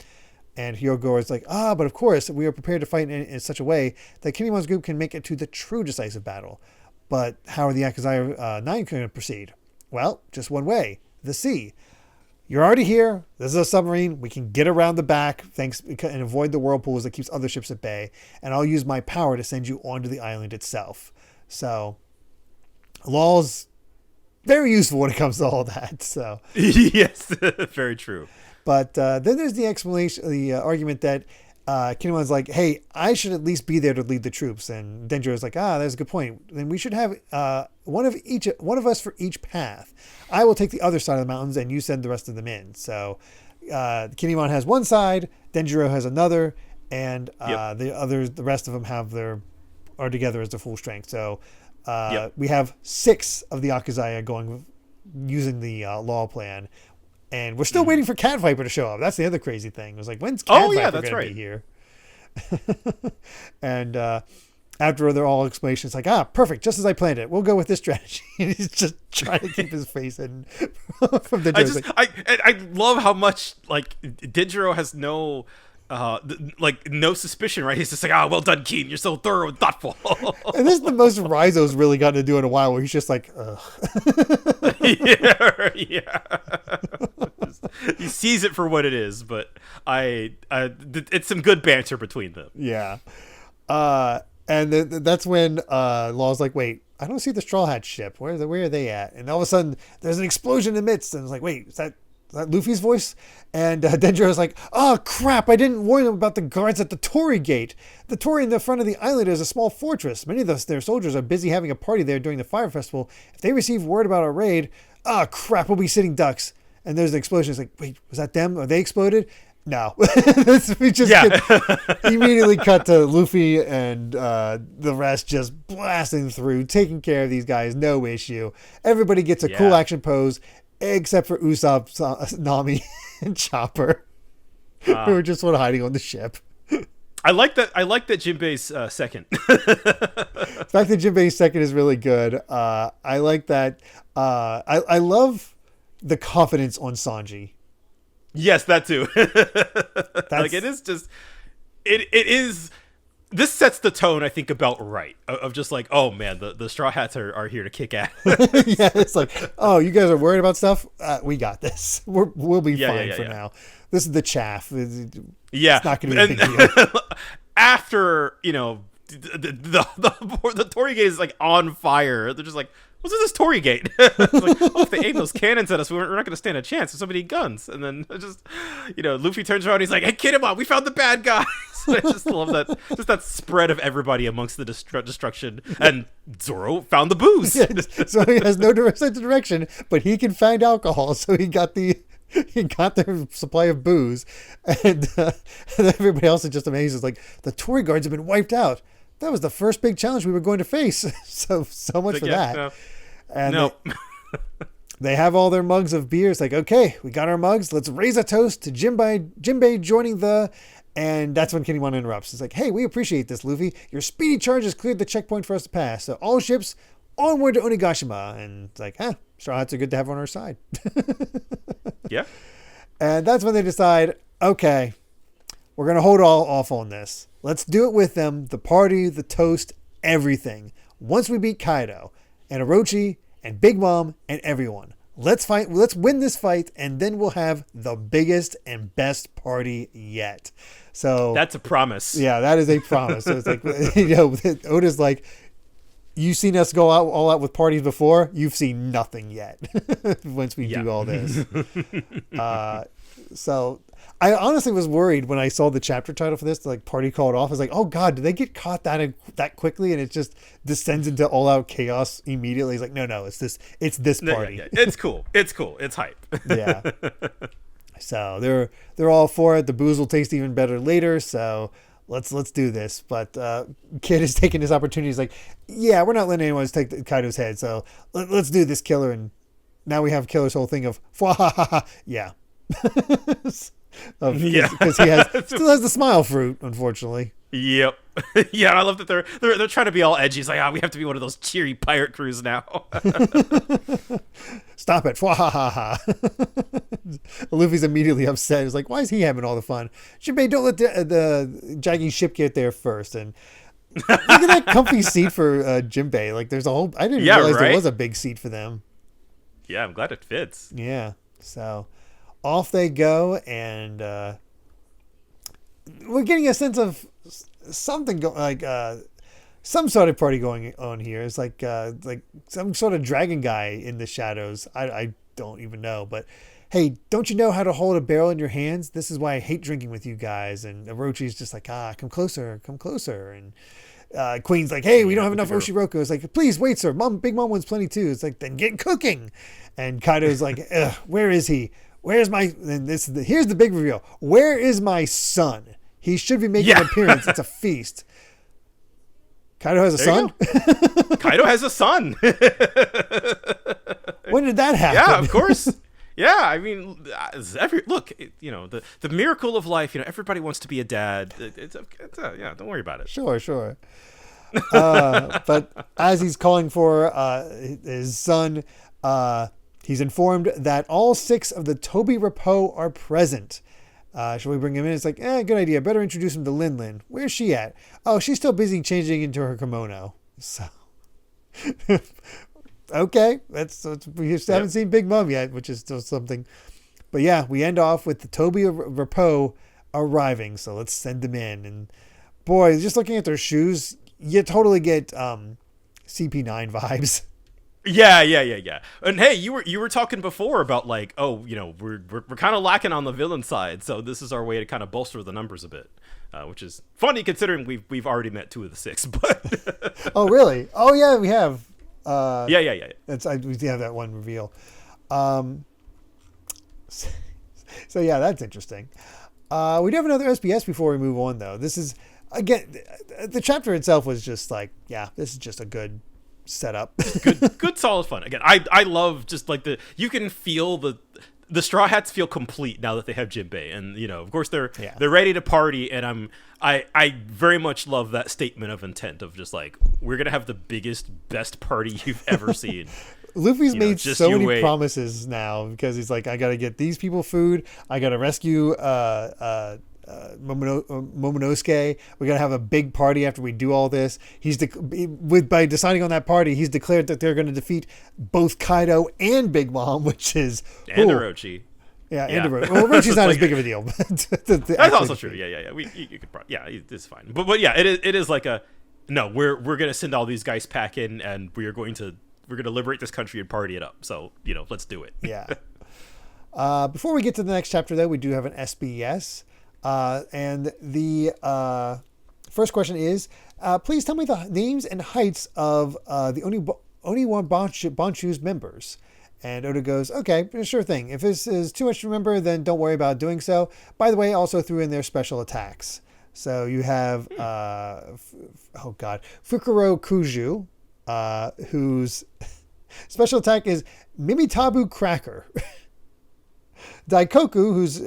[SPEAKER 1] And Hirogoro is like, but of course, we are prepared to fight in such a way that Kinemon's group can make it to the true decisive battle. But how are the Akazaya 9 going to proceed? Well, just one way, the sea. You're already here. This is a submarine. We can get around the back and avoid the whirlpools that keeps other ships at bay. And I'll use my power to send you onto the island itself. So, Law's very useful when it comes to all that. So
[SPEAKER 2] yes, very true.
[SPEAKER 1] But then there's the explanation, the argument that Kinemon's like, hey, I should at least be there to lead the troops. And Denjiro's like, that's a good point. Then we should have one of us for each path. I will take the other side of the mountains and you send the rest of them in. So Kinemon has one side, Denjiro has another, and the rest of them are together as the full strength. So we have 6 of the Akazaya going using the Law plan. And we're still waiting for Cat Viper to show up. That's the other crazy thing. It was like, when's Cat Viper going to be here? And after they're all explanations, it's like, perfect, just as I planned it. We'll go with this strategy. And he's just trying to keep his face hidden from the jersey.
[SPEAKER 2] I love how much like Denjiro has no suspicion, right? He's just like, well done, Keen. You're so thorough and thoughtful.
[SPEAKER 1] And this is the most Rizo's really gotten to do in a while, where he's just like, ugh.
[SPEAKER 2] yeah. He sees it for what it is, but it's some good banter between them.
[SPEAKER 1] Yeah. And that's when Law's like, wait, I don't see the Straw Hat ship. Where are they at? And all of a sudden, there's an explosion in the midst, and it's like, wait, is that Luffy's voice? And Denjiro's like, oh crap, I didn't warn them about the guards at the Torii gate. The Torii in the front of the island is a small fortress. Many of their soldiers are busy having a party there during the fire festival. If they receive word about our raid, crap, we'll be sitting ducks. And there's an explosion. It's like, wait, was that them? Are they exploded? No. We just immediately cut to Luffy and the rest just blasting through, taking care of these guys, no issue. Everybody gets a cool action pose, except for Usopp, Nami, and Chopper, who are just sort of hiding on the ship.
[SPEAKER 2] I like that Jinbei's second.
[SPEAKER 1] The fact that Jinbei's second is really good. I like that. I love the confidence on Sanji.
[SPEAKER 2] Yes, that too. Like it is just, it is. This sets the tone, I think, about right of just like, oh man, the Straw Hats are here to kick ass.
[SPEAKER 1] Yeah, it's like, oh, you guys are worried about stuff. We got this. We'll be fine for now. This is the chaff. It's not going to be a big deal.
[SPEAKER 2] After the Torii Gate is like on fire, they're just like, what's in this Torii Gate? Like, if they aim those cannons at us, we're not going to stand a chance. There's so many guns. And then just, Luffy turns around. He's like, hey, Kinemon, we found the bad guys. I just love that. Just that spread of everybody amongst the destruction. And Zoro found the booze.
[SPEAKER 1] Yeah, so he has no direct sense of direction, but he can find alcohol. So he got their supply of booze. And everybody else is just amazed. It's like, the Torii guards have been wiped out. That was the first big challenge we were going to face. So much for that.
[SPEAKER 2] No.
[SPEAKER 1] And they have all their mugs of beer. It's like, okay, we got our mugs. Let's raise a toast to Jinbei joining the... And that's when Kinemon interrupts. It's like, hey, we appreciate this, Luffy. Your speedy charge has cleared the checkpoint for us to pass. So all ships onward to Onigaishima. And it's like, Straw Hats are good to have on our side.
[SPEAKER 2] Yeah.
[SPEAKER 1] And that's when they decide, okay, we're going to hold all off on this. Let's do it with them. The party, the toast, everything. Once we beat Kaido and Orochi and Big Mom and everyone. Let's win this fight, and then we'll have the biggest and best party yet. So
[SPEAKER 2] that's a promise.
[SPEAKER 1] Yeah, that is a promise. So it's like, Oda's like, you've seen us go all out with parties before. You've seen nothing yet. Once we do all this. So I honestly was worried when I saw the chapter title for this, like party called off. I was like, oh God, did they get caught that quickly? And it just descends into all out chaos immediately. He's like, no, it's this party.
[SPEAKER 2] Yeah. It's cool. It's hype.
[SPEAKER 1] Yeah. So they're all for it. The booze will taste even better later. So let's do this. But Kid is taking this opportunity. He's like, yeah, we're not letting anyone take Kaido's head. So let's do this, Killer. And now we have Killer's whole thing of, yeah. Because he still has the smile fruit, unfortunately.
[SPEAKER 2] Yep. Yeah, I love that they're trying to be all edgy. It's like, we have to be one of those cheery pirate crews now.
[SPEAKER 1] Stop it. Luffy's immediately upset. He's like, why is he having all the fun? Jinbei, don't let the jagging ship get there first. And look at that comfy seat for Jinbei. Like, there's a whole... I didn't realize there was a big seat for them.
[SPEAKER 2] Yeah, I'm glad it fits.
[SPEAKER 1] Yeah. So off they go, and we're getting a sense of something some sort of party going on here. It's like some sort of dragon guy in the shadows. I don't even know, but hey, don't you know how to hold a barrel in your hands? This is why I hate drinking with you guys. And Orochi's just like, come closer. And Queen's like, hey, we don't have enough Oshiroku. It's like, please wait, sir. Big Mom wants plenty too. It's like, then get cooking. And Kaido's like, where is he? Where's my? And here's the big reveal. Where is my son? He should be making an appearance. It's a feast. Kaido has a son?
[SPEAKER 2] Kaido has a son.
[SPEAKER 1] When did that happen?
[SPEAKER 2] Yeah, of course. Yeah, I mean, the miracle of life. Everybody wants to be a dad. Don't worry about it.
[SPEAKER 1] Sure. But as he's calling for his son, he's informed that all 6 of the Toby Repo are present. Shall we bring him in? It's like, good idea. Better introduce him to Lin Lin. Where's she at? Oh, she's still busy changing into her kimono. So, okay. We just haven't seen Big Mom yet, which is still something. But yeah, we end off with the Toby Repo arriving. So let's send them in. And boy, just looking at their shoes, you totally get CP9 vibes.
[SPEAKER 2] Yeah. And hey, you were talking before about like, we're kind of lacking on the villain side, so this is our way to kind of bolster the numbers a bit, which is funny considering we've already met 2 of the 6. But
[SPEAKER 1] oh really? Oh yeah, we have.
[SPEAKER 2] Yeah.
[SPEAKER 1] We have that one reveal. So yeah, that's interesting. We do have another SBS before we move on, though. This is, again, the chapter itself was just like, yeah, this is just a good setup.
[SPEAKER 2] Good solid fun. Again, I love just like you can feel the Straw Hats feel complete now that they have Jinbei, and of course they're ready to party, and I very much love that statement of intent of just like, we're gonna have the biggest, best party you've ever seen.
[SPEAKER 1] Luffy's made so many promises now because he's like, I gotta get these people food, I gotta rescue Momonosuke. We're gonna have a big party after we do all this. By deciding on that party, he's declared that they're gonna defeat both Kaido and Big Mom, which is
[SPEAKER 2] Orochi.
[SPEAKER 1] Yeah, and Orochi. Well, Orochi's not as big of a deal.
[SPEAKER 2] That's also true. Yeah. You could probably, it's fine. But yeah, it is like we're gonna send all these guys packing, and we're gonna liberate this country and party it up. So let's do it.
[SPEAKER 1] Yeah. Before we get to the next chapter, though, we do have an SBS. And the first question is, please tell me the names and heights of the Oniwa Bonshu's members. And Oda goes, okay, sure thing. If this is too much to remember, then don't worry about doing so. By the way, also threw in their special attacks. So you have, Fukuro Kuju, whose special attack is Mimitabu Cracker. Daikoku, whose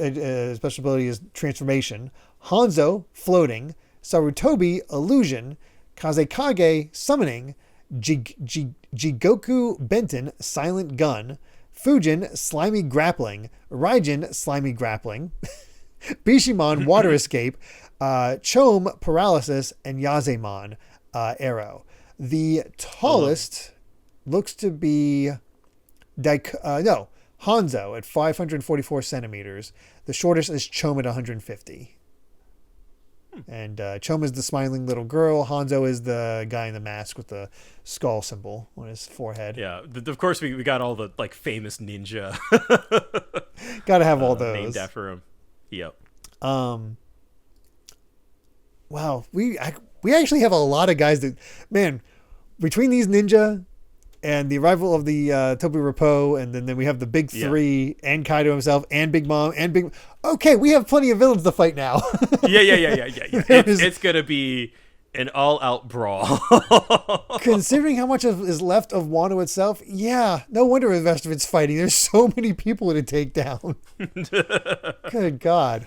[SPEAKER 1] special ability is transformation. Hanzo, floating. Sarutobi, illusion. Kazekage, summoning. Jigoku Benton, silent gun. Fujin, slimy grappling. Raijin, slimy grappling. Bishamon, water escape. Chome, paralysis. And Yazemon, arrow. The tallest looks to be Hanzo at 544 centimeters. The shortest is Chome at 150. And Chome is the smiling little girl. Hanzo is the guy in the mask with the skull symbol on his forehead.
[SPEAKER 2] Yeah, of course we got all the like famous ninja.
[SPEAKER 1] Got to have all those
[SPEAKER 2] named after him. Yep.
[SPEAKER 1] Wow, we actually have a lot of guys that, man, between these ninja and the arrival of the Toby Rappo, and then we have the big three, and Kaido himself, and Big Mom, and Big... Okay, we have plenty of villains to fight now.
[SPEAKER 2] Yeah. It's going to be an all-out brawl.
[SPEAKER 1] Considering how much is left of Wano itself, yeah, no wonder the rest of it's fighting. There's so many people to take down. Good God.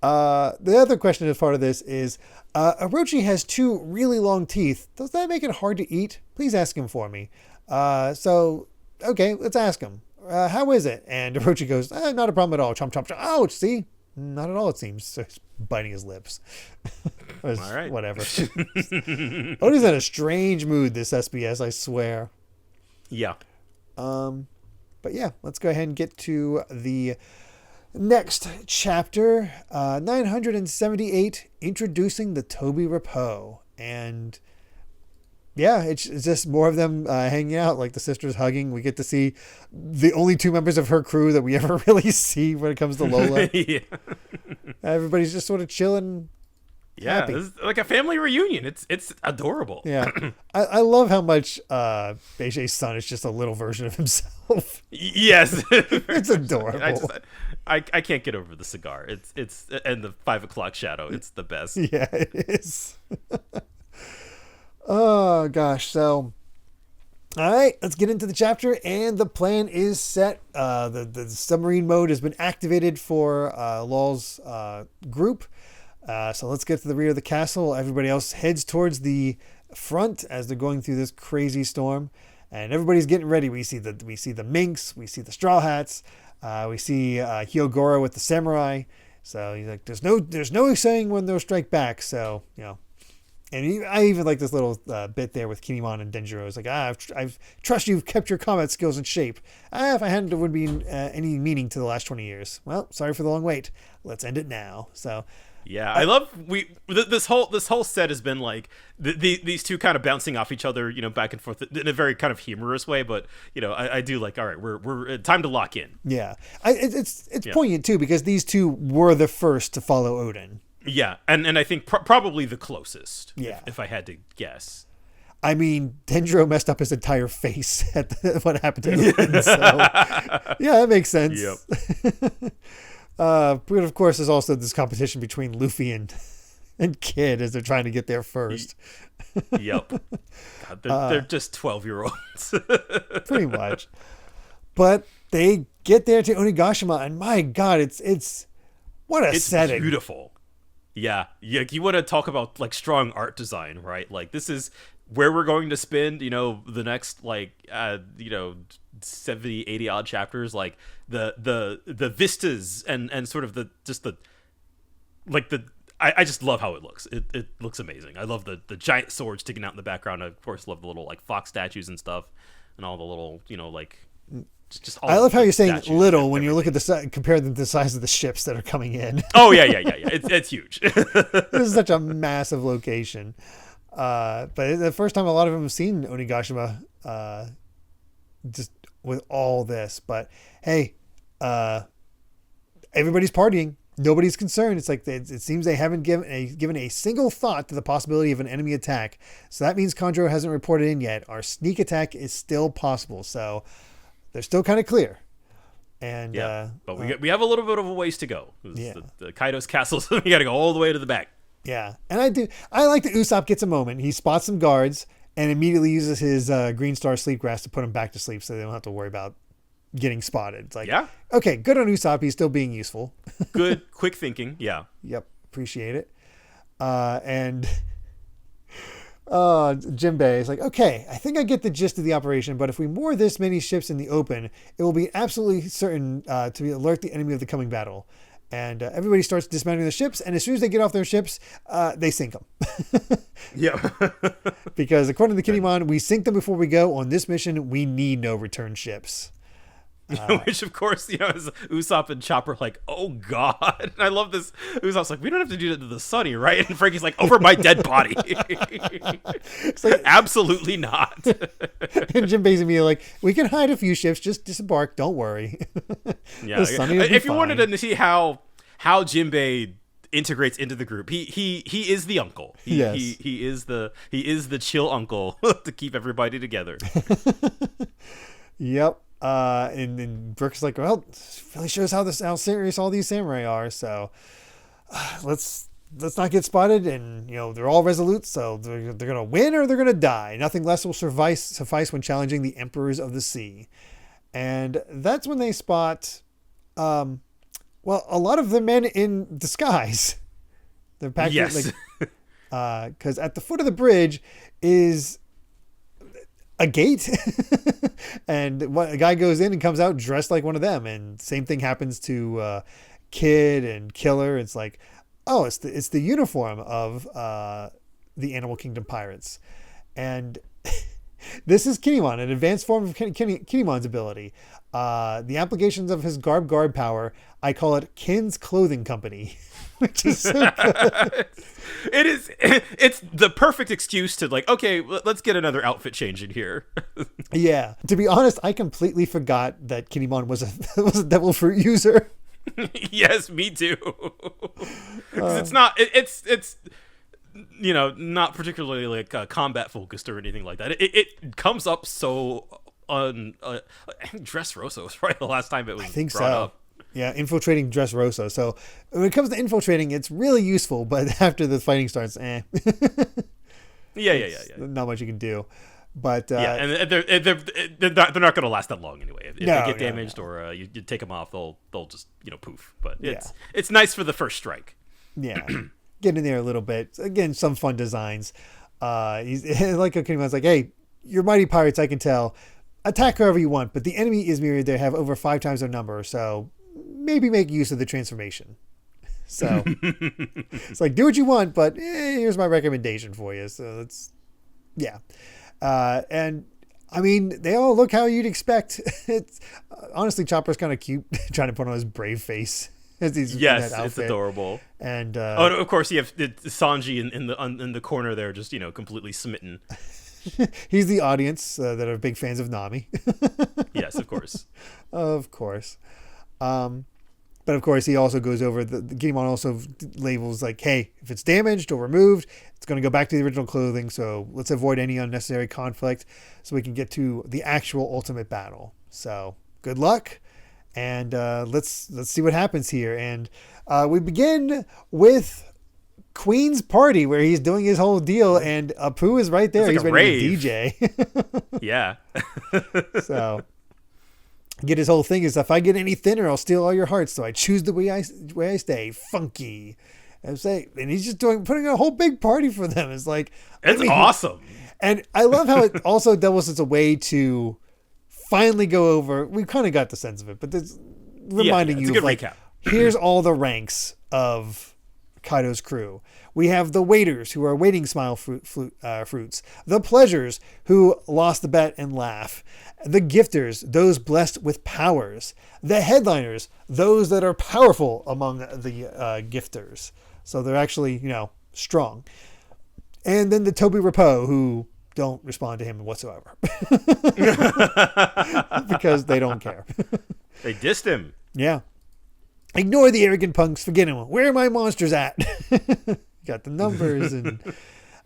[SPEAKER 1] The other question as part of this is, Orochi has 2 really long teeth. Does that make it hard to eat? Please ask him for me. So, okay, let's ask him. How is it? And Orochi goes, not a problem at all. Chomp, chomp, chomp. Ouch, see? Not at all, it seems. So he's biting his lips. All right. Whatever. Oda's in a strange mood, this SBS, I swear.
[SPEAKER 2] Yeah.
[SPEAKER 1] But yeah, let's go ahead and get to the next chapter, 978, introducing the Toby Rappo. And yeah, it's just more of them hanging out, like the sisters hugging. We get to see the only 2 members of her crew that we ever really see when it comes to Lola.
[SPEAKER 2] Yeah.
[SPEAKER 1] Everybody's just sort of chilling.
[SPEAKER 2] Yeah, it's like a family reunion. It's adorable.
[SPEAKER 1] Yeah. I love how much Beijei's son is just a little version of himself.
[SPEAKER 2] Yes.
[SPEAKER 1] It's adorable.
[SPEAKER 2] I can't get over the cigar. It's and the 5 o'clock shadow. It's the best.
[SPEAKER 1] Yeah, it is. Oh gosh. So all right, let's get into the chapter, and the plan is set. The submarine mode has been activated for Law's group. So let's get to the rear of the castle. Everybody else heads towards the front as they're going through this crazy storm, and everybody's getting ready. We see the minks, we see the Straw Hats, we see Hyogoro with the samurai. So he's like, there's no saying when they'll strike back. So and I even like this little bit there with Kinemon and Denjiro. It's like, I've trust you've kept your combat skills in shape. If I hadn't, there wouldn't be any meaning to the last 20 years. Well, sorry for the long wait. Let's end it now. So.
[SPEAKER 2] Yeah, I love this whole set has been like these 2 kind of bouncing off each other, back and forth in a very kind of humorous way. But I do like, all right, we're time to lock in.
[SPEAKER 1] Yeah, it's poignant too, because these 2 were the first to follow Odin.
[SPEAKER 2] Yeah, and I think probably the closest.
[SPEAKER 1] Yeah,
[SPEAKER 2] if I had to guess.
[SPEAKER 1] I mean, Denjiro messed up his entire face at what happened to Odin. So yeah, that makes sense.
[SPEAKER 2] Yep.
[SPEAKER 1] But of course, there's also this competition between Luffy and Kid as they're trying to get there first.
[SPEAKER 2] Yep. God, they're just 12-year-olds.
[SPEAKER 1] Pretty much. But they get there to Onigaishima, and my God, it's what a setting.
[SPEAKER 2] It's beautiful. Yeah. You want to talk about like strong art design, right? Like this is where we're going to spend, the next 70, 80 odd chapters, like the vistas and sort of I just love how it looks. It looks amazing. I love the giant sword sticking out in the background. I of course love the little like fox statues and stuff, and all the little just all.
[SPEAKER 1] I love how you're saying little when you look at compare them to the size of the ships that are coming in.
[SPEAKER 2] Oh yeah. It's huge.
[SPEAKER 1] This is such a massive location. But it's the first time a lot of them have seen Onigashima, just with all this. But hey, everybody's partying. Nobody's concerned. It's like it seems they haven't given a single thought to the possibility of an enemy attack. So that means Kondro hasn't reported in yet. Our sneak attack is still possible. So they're still kind of clear. And
[SPEAKER 2] but we have a little bit of a ways to go.
[SPEAKER 1] Yeah.
[SPEAKER 2] The Kaido's castles. We got to go all the way to the back.
[SPEAKER 1] Yeah, and I like that Usopp gets a moment. He spots some guards and immediately uses his Green Star sleep grass to put them back to sleep, so they don't have to worry about getting spotted. It's like, okay, good on Usopp. He's still being useful.
[SPEAKER 2] Good, quick thinking. Yeah.
[SPEAKER 1] Yep, appreciate it. And Jinbei is like, okay, I think I get the gist of the operation, but if we moor this many ships in the open, it will be absolutely certain to alert the enemy of the coming battle. And everybody starts dismounting the ships, and as soon as they get off their ships, they sink them.
[SPEAKER 2] Yeah.
[SPEAKER 1] Because according to the Kinemon, we sink them before we go. On this mission, we need no return ships.
[SPEAKER 2] Which, of course, is Usopp and Chopper like, oh, God. And I love this. Usopp's like, we don't have to do that to the Sunny, right? And Frankie's like, over my dead body. It's like, absolutely not.
[SPEAKER 1] And Jinbei's immediately like, we can hide a few ships. Just disembark. Don't worry.
[SPEAKER 2] Yeah. If you wanted to see how Jinbei integrates into the group, he is the uncle.
[SPEAKER 1] Yes.
[SPEAKER 2] He is the chill uncle to keep everybody together.
[SPEAKER 1] Yep. And Brook's like, well, it really shows how serious all these samurai are. So let's not get spotted. And they're all resolute, so they're gonna win or they're gonna die. Nothing less will suffice when challenging the emperors of the sea. And that's when they spot, a lot of the men in disguise. They're packed.
[SPEAKER 2] Yes.
[SPEAKER 1] Because at the foot of the bridge is a gate, and a guy goes in and comes out dressed like one of them, and same thing happens to Kid and Killer. It's like, oh, it's the uniform of the Animal Kingdom pirates, and this is Kinemon, an advanced form of Kinemon's ability. The applications of his garb power, I call it Kin's Clothing Company, which is so good.
[SPEAKER 2] It's the perfect excuse to like, okay, let's get another outfit change in here.
[SPEAKER 1] Yeah. To be honest, I completely forgot that Kinemon was a devil fruit user.
[SPEAKER 2] Yes, me too. It's not not particularly like combat focused or anything like that. It comes up so on Dressrosa was probably the last time it was brought up.
[SPEAKER 1] Yeah, infiltrating Dressrosa. So when it comes to infiltrating, it's really useful, but after the fighting starts,
[SPEAKER 2] Yeah.
[SPEAKER 1] Not much you can do. But
[SPEAKER 2] and they're not going to last that long anyway. If they get damaged or you take them off, they'll just poof. But it's nice for the first strike.
[SPEAKER 1] Yeah, get in there a little bit. Again, some fun designs. He's like Kinemon's like, hey, you're mighty pirates, I can tell. Attack whoever you want, but the enemy is myriad. They have over 5 times their number, so maybe make use of the transformation. So it's like, do what you want, but here's my recommendation for you. So it's, and I mean, they all look how you'd expect. It's honestly, Chopper's kind of cute, trying to put on his brave face as he's in that outfit.
[SPEAKER 2] It's adorable.
[SPEAKER 1] And
[SPEAKER 2] of course, you have Sanji in the corner there, just completely smitten.
[SPEAKER 1] He's the audience that are big fans of Nami.
[SPEAKER 2] Yes, of course.
[SPEAKER 1] Of course. But of course, he also goes over the Kinemon also labels like, hey, if it's damaged or removed, it's going to go back to the original clothing. So let's avoid any unnecessary conflict so we can get to the actual ultimate battle. So good luck. And let's see what happens here. And we begin with Queen's party where he's doing his whole deal, and Apu is right there.
[SPEAKER 2] It's
[SPEAKER 1] He's
[SPEAKER 2] like
[SPEAKER 1] ready
[SPEAKER 2] a
[SPEAKER 1] to DJ.
[SPEAKER 2] Yeah.
[SPEAKER 1] So get his whole thing is, if I get any thinner, I'll steal all your hearts. So I choose the way I stay, funky. And he's just putting a whole big party for them. It's like,
[SPEAKER 2] it's awesome.
[SPEAKER 1] And I love how it also doubles as a way to finally go over. We kind of got the sense of it, but this reminding you of like,
[SPEAKER 2] recap.
[SPEAKER 1] Here's all the ranks of Kaido's crew. We have the waiters who are waiting smile fruits, the pleasures who lost the bet and laugh, the gifters, those blessed with powers, the headliners, those that are powerful among the gifters. So they're actually, strong. And then the Toby Rapo, who don't respond to him whatsoever because they don't care.
[SPEAKER 2] They dissed him.
[SPEAKER 1] Yeah. Ignore the arrogant punks. Forget him. Where are my monsters at? Got the numbers. And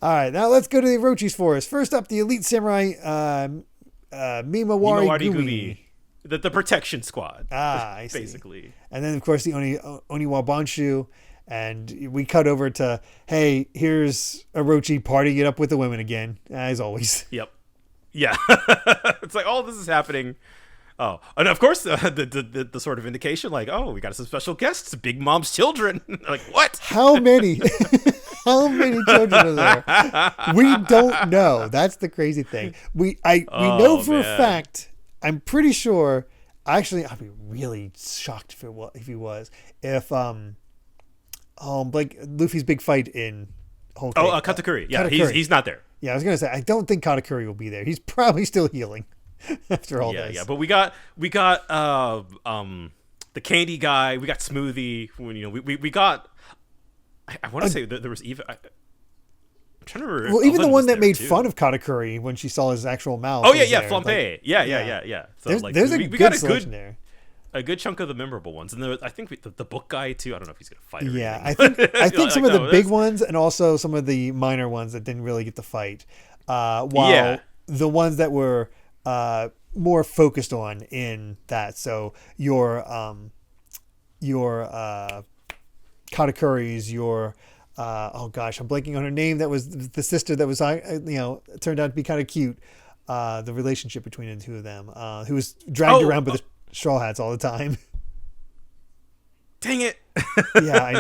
[SPEAKER 1] all right, now let's go to the Orochi's forest. First up, the elite samurai Mimawari Gumi.
[SPEAKER 2] The protection squad.
[SPEAKER 1] I see.
[SPEAKER 2] Basically.
[SPEAKER 1] And then, of course, the Oniwa Banshu. And we cut over to, hey, here's Orochi partying it up with the women again, as always.
[SPEAKER 2] Yep. Yeah. It's like, all this is happening. Oh, and of course, the sort of indication, like, oh, we got some special guests, Big Mom's children. Like, what?
[SPEAKER 1] How many? How many children are there? We don't know. That's the crazy thing. We know for a fact. I'm pretty sure. Actually, I'd be really shocked if he was. If like Luffy's big fight in Whole Cake.
[SPEAKER 2] Oh, Katakuri. Yeah,
[SPEAKER 1] Katakuri.
[SPEAKER 2] He's not there.
[SPEAKER 1] Yeah, I was gonna say I don't think Katakuri will be there. He's probably still healing after all this.
[SPEAKER 2] Yeah, but we got the candy guy. We got Smoothie. We got. I want to say that there was even. I'm trying to remember.
[SPEAKER 1] Well, even the one that made fun of Katakuri when she saw his actual mouth.
[SPEAKER 2] Oh yeah,
[SPEAKER 1] there.
[SPEAKER 2] Flampe.
[SPEAKER 1] Like,
[SPEAKER 2] yeah. So
[SPEAKER 1] there's a good selection there.
[SPEAKER 2] A good chunk of the memorable ones, and I think the book guy too. I don't know if he's gonna fight.
[SPEAKER 1] Yeah,
[SPEAKER 2] anything.
[SPEAKER 1] I think some of the big ones and also some of the minor ones that didn't really get to fight. While the ones that were more focused on in that, so your Katakuri's, oh gosh, I'm blanking on her name. That was the sister that was turned out to be kind of cute. The relationship between the two of them, who was dragged around by the Straw Hats all the time.
[SPEAKER 2] Dang it.
[SPEAKER 1] Yeah, I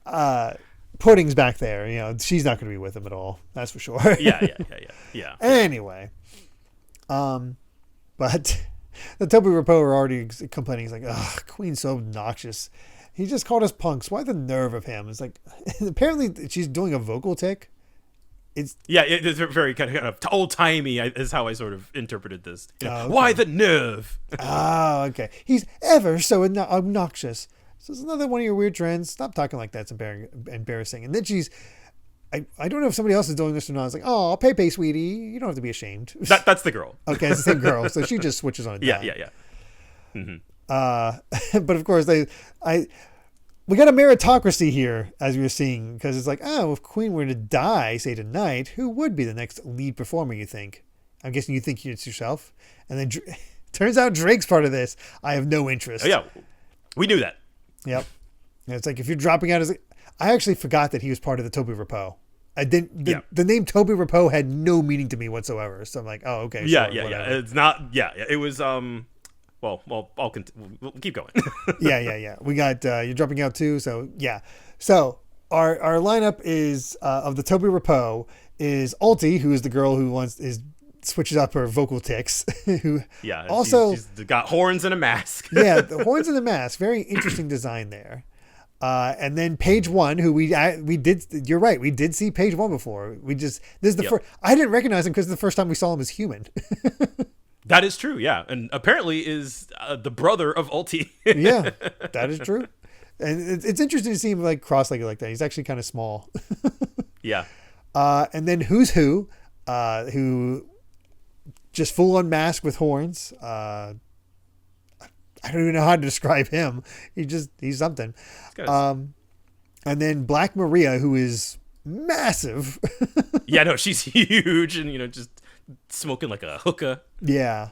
[SPEAKER 1] know. Pudding's back there. She's not going to be with him at all. That's for sure.
[SPEAKER 2] Yeah.
[SPEAKER 1] Anyway, but the Toby Rapo are already complaining. He's like, "Ugh, Queen's so obnoxious. He just called us punks. Why the nerve of him?" It's like, apparently she's doing a vocal tick. It's
[SPEAKER 2] very kind of old timey is how I sort of interpreted this.
[SPEAKER 1] Okay.
[SPEAKER 2] Why the nerve?
[SPEAKER 1] Oh, okay. He's ever so obnoxious. So it's another one of your weird trends. Stop talking like that. It's embarrassing. And then I don't know if somebody else is doing this or not. It's like, oh, Pepe, sweetie, you don't have to be ashamed.
[SPEAKER 2] That's the girl.
[SPEAKER 1] Okay, it's the same girl. So she just switches on a dime.
[SPEAKER 2] Yeah. Mm-hmm.
[SPEAKER 1] But of course, we got a meritocracy here, as we were seeing, because it's like, oh, if Queen were to die, say tonight, who would be the next lead performer, you think? I'm guessing you think it's yourself. And then turns out Drake's part of this. I have no interest.
[SPEAKER 2] Oh, yeah. We knew that.
[SPEAKER 1] Yep. And it's like, if you're dropping out I actually forgot that he was part of the Toby Rapo. I didn't. The name Toby Rapo had no meaning to me whatsoever. So I'm like, oh, okay.
[SPEAKER 2] Yeah.
[SPEAKER 1] It's
[SPEAKER 2] not. Yeah. It was. Well, we'll keep going.
[SPEAKER 1] Yeah. We got you're dropping out too. So yeah. So our lineup is of the Toby Rapo is Ulti, who is the girl who switches up her vocal tics. Who also
[SPEAKER 2] she's got horns and a mask.
[SPEAKER 1] Yeah, the horns and the mask. Very interesting design there. And then Page One, who we did. You're right. We did see Page One before. This is the first. I didn't recognize him because the first time we saw him as human.
[SPEAKER 2] That is true, yeah. And apparently is the brother of Ulti.
[SPEAKER 1] Yeah, that is true. And it's interesting to see him like cross-legged like that. He's actually kind of small.
[SPEAKER 2] Yeah.
[SPEAKER 1] And then Who's Who just full-on mask with horns. I don't even know how to describe him. He's something. And then Black Maria, who is massive.
[SPEAKER 2] Yeah, no, she's huge and, just smoking like a hookah.
[SPEAKER 1] Yeah.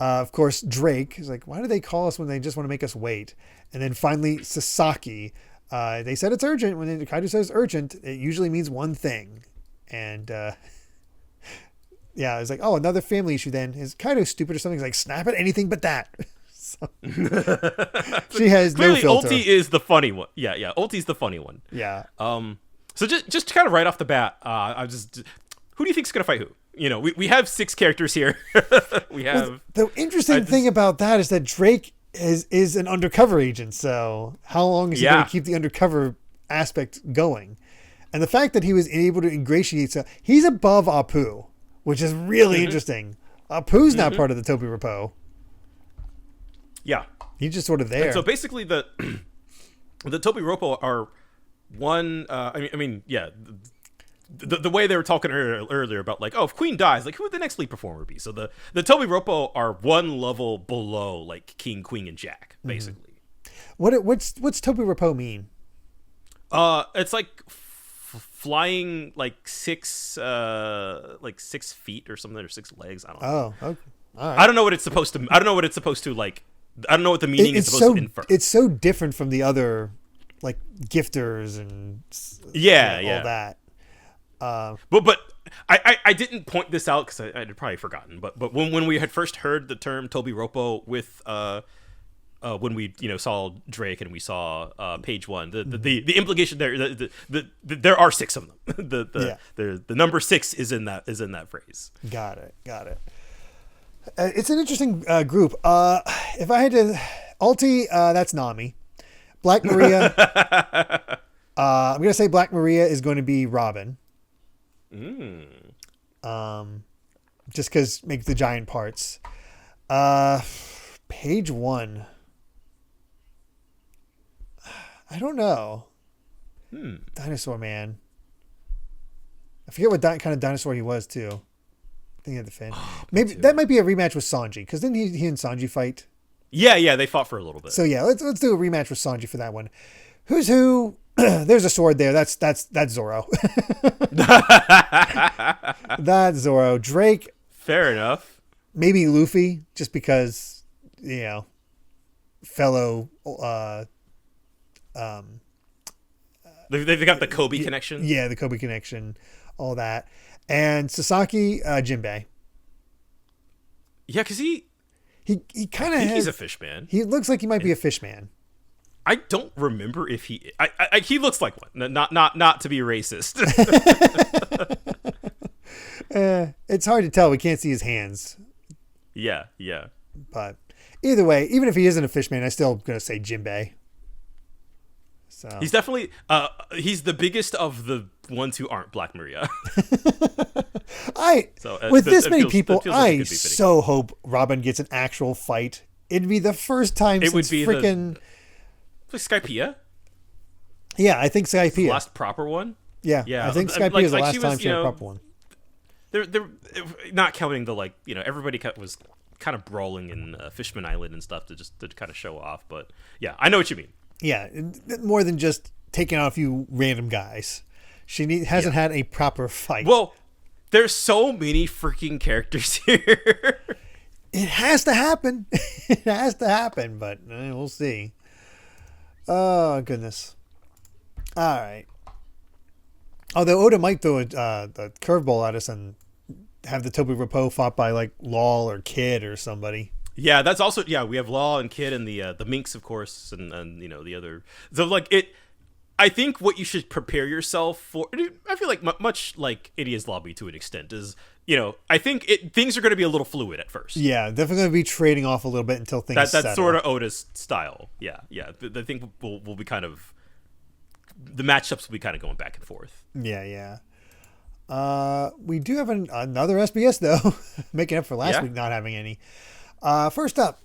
[SPEAKER 1] Of course, Drake is like, why do they call us when they just want to make us wait? And then finally, Sasaki. They said it's urgent. When Kaido says urgent, it usually means one thing. And yeah, it's like, oh, another family issue then. Is Kaido stupid or something? He's like, snap at anything but that. So, she has
[SPEAKER 2] clearly
[SPEAKER 1] no filter.
[SPEAKER 2] Ulti is the funny one. Yeah. Ulti's the funny one.
[SPEAKER 1] Yeah.
[SPEAKER 2] So just kind of right off the bat, who do you think's gonna fight who? You know, we have 6 characters here. We have.
[SPEAKER 1] Well, the interesting thing about that is that Drake is an undercover agent. So how long is he going to keep the undercover aspect going? And the fact that he was able to ingratiate, so he's above Apu, which is really interesting. Apu's not part of the Toby Repo.
[SPEAKER 2] Yeah,
[SPEAKER 1] he's just sort of there.
[SPEAKER 2] And so basically, the Toby Repo are one. The way they were talking earlier about like, oh, if Queen dies, like who would the next lead performer be? So the Toby Repo are one level below like King, Queen, and Jack, basically.
[SPEAKER 1] What's Toby Repo mean?
[SPEAKER 2] It's like flying like 6 feet or something, or 6 legs. I don't know.
[SPEAKER 1] Oh, okay. All right.
[SPEAKER 2] I don't know what it's supposed to. I don't know what it's supposed to like. I don't know what the meaning is supposed to infer.
[SPEAKER 1] It's so different from the other like gifters and all that.
[SPEAKER 2] But I didn't point this out because I'd probably forgotten. But when we had first heard the term Toby Repo with when we saw Drake and we saw Page 1, the implication there there are 6 of them. The number 6 is in that phrase. Got
[SPEAKER 1] it. It's an interesting group. If I had to Ulti, that's Nami. Black Maria. I'm gonna say Black Maria is going to be Robin. Just because make the giant parts. Page 1. I don't know. Dinosaur Man. I forget what kind of dinosaur he was too. I think he had the fin. Maybe that might be a rematch with Sanji, because didn't he and Sanji fight?
[SPEAKER 2] Yeah, they fought for a little bit.
[SPEAKER 1] So yeah, let's do a rematch with Sanji for that one. Who's who? There's a sword there. That's Zoro. That's Zoro. Drake.
[SPEAKER 2] Fair enough.
[SPEAKER 1] Maybe Luffy, just because fellow.
[SPEAKER 2] They've got the Kobe connection.
[SPEAKER 1] Yeah, the Kobe connection, all that, and Sasaki, Jinbei.
[SPEAKER 2] Yeah, because he
[SPEAKER 1] kind of
[SPEAKER 2] he's a fish man.
[SPEAKER 1] He looks like he might be a fish man.
[SPEAKER 2] I don't remember if he. He looks like one. Not to be racist.
[SPEAKER 1] It's hard to tell. We can't see his hands.
[SPEAKER 2] Yeah.
[SPEAKER 1] But either way, even if he isn't a fish man, I'm still gonna say Jinbei. So
[SPEAKER 2] he's definitely he's the biggest of the ones who aren't Black Maria.
[SPEAKER 1] With this many people, I so hope Robin gets an actual fight. It'd be the first time since freaking
[SPEAKER 2] Skypiea.
[SPEAKER 1] Yeah, I think Skypiea.
[SPEAKER 2] The last proper one.
[SPEAKER 1] Yeah. I think Skypiea is the last time she had a proper one.
[SPEAKER 2] They're not counting the everybody was kind of brawling in Fishman Island and stuff to kind of show off, but yeah, I know what you mean.
[SPEAKER 1] Yeah, more than just taking out a few random guys. She hasn't had a proper fight.
[SPEAKER 2] Well, there's so many freaking characters here.
[SPEAKER 1] It has to happen. It has to happen, but we'll see. Oh, goodness. All right. Although Oda might throw a curveball at us and have the Toby Repo fought by like Law or Kid or somebody.
[SPEAKER 2] Yeah, that's also we have Law and Kid and the Minks, of course, and the other. So I think what you should prepare yourself for. I feel like much like Idiot's Lobby to an extent is I think things are going to be a little fluid at first.
[SPEAKER 1] Yeah, definitely going to be trading off a little bit until things settle.
[SPEAKER 2] That's sort of Oda's style. Yeah. I think we'll be kind of the matchups will be kind of going back and forth.
[SPEAKER 1] Yeah. We do have another SBS though, making up for last week not having any. First up,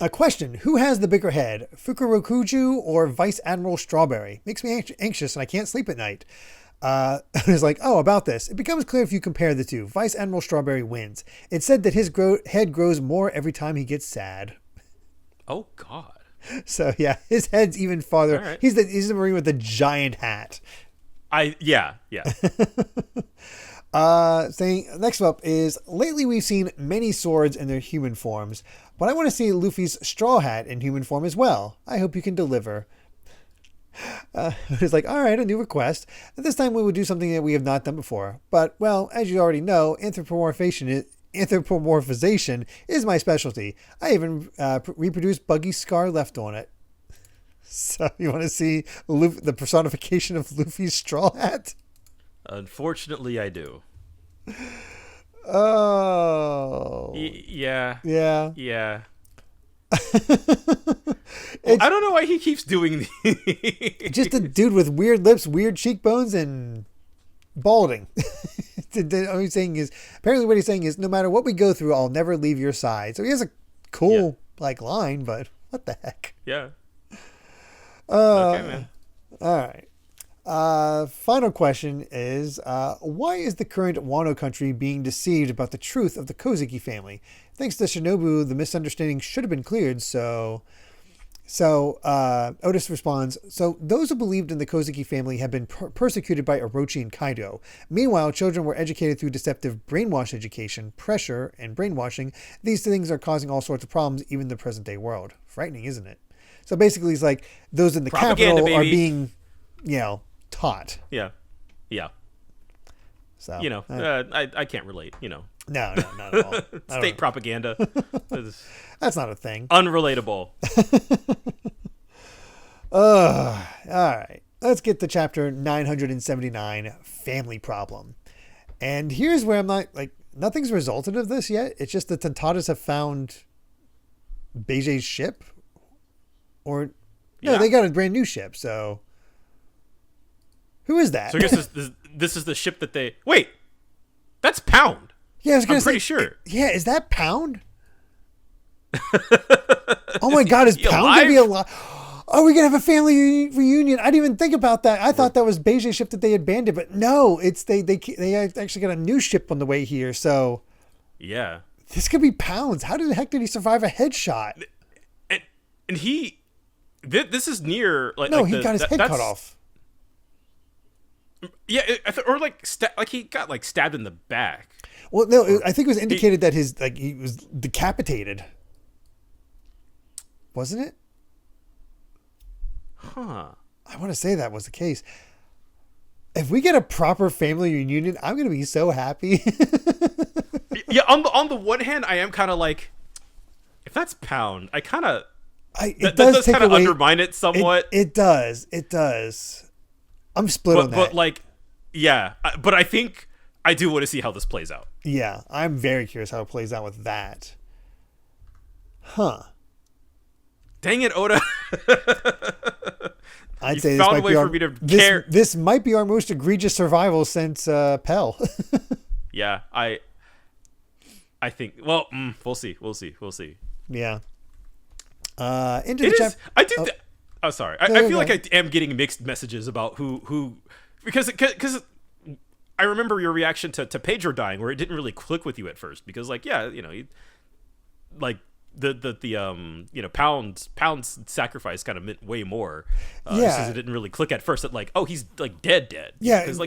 [SPEAKER 1] a question: who has the bigger head, Fukurokuju or Vice Admiral Strawberry? Makes me anxious and I can't sleep at night. I was like, about this. It becomes clear if you compare the two. Vice Admiral Strawberry wins. It's said that his head grows more every time he gets sad.
[SPEAKER 2] Oh, God.
[SPEAKER 1] So, yeah, his head's even farther.
[SPEAKER 2] Right.
[SPEAKER 1] He's the Marine with the giant hat.
[SPEAKER 2] Yeah.
[SPEAKER 1] Saying next up is, lately we've seen many swords in their human forms, but I want to see Luffy's straw hat in human form as well. I hope you can deliver. It's like, all right, a new request. This time we will do something that we have not done before. But, well, as you already know, anthropomorphization is my specialty. I even reproduced Buggy's scar left on it. So you want to see the personification of Luffy's straw hat?
[SPEAKER 2] Unfortunately, I do.
[SPEAKER 1] Oh.
[SPEAKER 2] Yeah.
[SPEAKER 1] Yeah.
[SPEAKER 2] Yeah. I don't know why he keeps doing these.
[SPEAKER 1] Just a dude with weird lips, weird cheekbones, and balding. What he's saying is, apparently what he's saying is, no matter what we go through, I'll never leave your side. So he has a cool line, but what the heck?
[SPEAKER 2] Yeah. Okay, man.
[SPEAKER 1] All right. Final question is, why is the current Wano country being deceived about the truth of the Kozuki family? Thanks to Shinobu, the misunderstanding should have been cleared. So Otis responds, so those who believed in the Kozuki family have been persecuted by Orochi and Kaido. Meanwhile, children were educated through deceptive brainwash education, pressure, and brainwashing. These things are causing all sorts of problems, even in the present day world. Frightening, isn't it? So basically, it's like those in the capital are being, taught.
[SPEAKER 2] Yeah.
[SPEAKER 1] So
[SPEAKER 2] I can't relate.
[SPEAKER 1] No, not at all.
[SPEAKER 2] State propaganda.
[SPEAKER 1] That's not a thing.
[SPEAKER 2] Unrelatable.
[SPEAKER 1] All right. Let's get to chapter 979, Family Problem. And here's where I'm not, nothing's resulted of this yet. It's just the Tontatas have found Beige's ship. Or, no, they got a brand new ship, so... Who is that?
[SPEAKER 2] So I guess this is the ship that they... Wait! That's Pound!
[SPEAKER 1] Yeah, I'm pretty
[SPEAKER 2] sure.
[SPEAKER 1] Yeah, is that Pound? Oh my god, is Pound going to be alive? Oh, we're going to have a family reunion. I didn't even think about that. I thought that was Beige's ship that they abandoned, but no, it's they actually got a new ship on the way here, so...
[SPEAKER 2] Yeah.
[SPEAKER 1] This could be Pound's. How the heck did he survive a headshot?
[SPEAKER 2] And he... This is near...
[SPEAKER 1] No, he got his head cut off.
[SPEAKER 2] Yeah, he got stabbed in the back.
[SPEAKER 1] Well, no, I think it was indicated that he was decapitated. Wasn't it?
[SPEAKER 2] Huh.
[SPEAKER 1] I want to say that was the case. If we get a proper family reunion, I'm going to be so happy.
[SPEAKER 2] Yeah, on the one hand, I am kind of like, if that's Pound, I kind of... That does kind of undermine it somewhat.
[SPEAKER 1] It does. I'm split on that.
[SPEAKER 2] But but I think I do want to see how this plays out.
[SPEAKER 1] Yeah, I'm very curious how it plays out with that. Huh.
[SPEAKER 2] Dang it, Oda.
[SPEAKER 1] I'd say this might be our most egregious survival since Pell.
[SPEAKER 2] Yeah, I think, well, we'll see.
[SPEAKER 1] Yeah.
[SPEAKER 2] I feel like I am getting mixed messages about who because I remember your reaction to Pedro dying, where it didn't really click with you at first, because Pound's sacrifice kind of meant way more. Because it didn't really click at first that he's dead.
[SPEAKER 1] Yeah,
[SPEAKER 2] because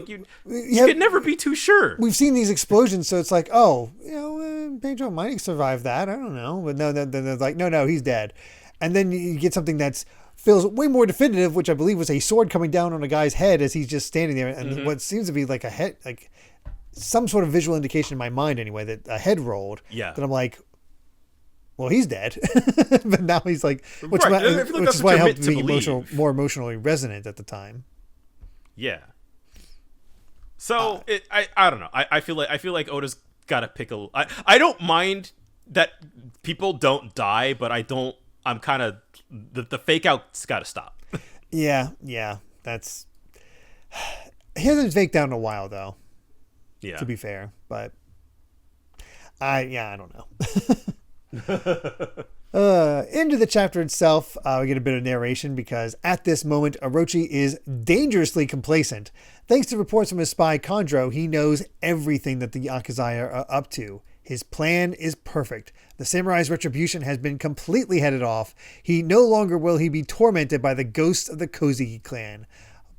[SPEAKER 2] you could never be too sure.
[SPEAKER 1] We've seen these explosions, so it's Pedro might survive that. I don't know, but no, they're like, no, he's dead. And then you get something that feels way more definitive, which I believe was a sword coming down on a guy's head as he's just standing there, and what seems to be like a head, some sort of visual indication in my mind anyway, that a head rolled.
[SPEAKER 2] Yeah.
[SPEAKER 1] That I'm like, well, he's dead. But now he's which
[SPEAKER 2] right.
[SPEAKER 1] is why it helped me more emotionally resonant at the time.
[SPEAKER 2] Yeah. So I don't know. I feel like Oda's got to pick I don't mind that people don't die, but I'm kind of the fake out's got to stop.
[SPEAKER 1] Yeah. That's he hasn't faked out in a while though.
[SPEAKER 2] Yeah.
[SPEAKER 1] To be fair, but I don't know. Into the chapter itself, we get a bit of narration because at this moment, Orochi is dangerously complacent. Thanks to reports from his spy Kondro, he knows everything that the Akazaya are up to. His plan is perfect. The samurai's retribution has been completely headed off. No longer will he be tormented by the ghosts of the Kozuki clan.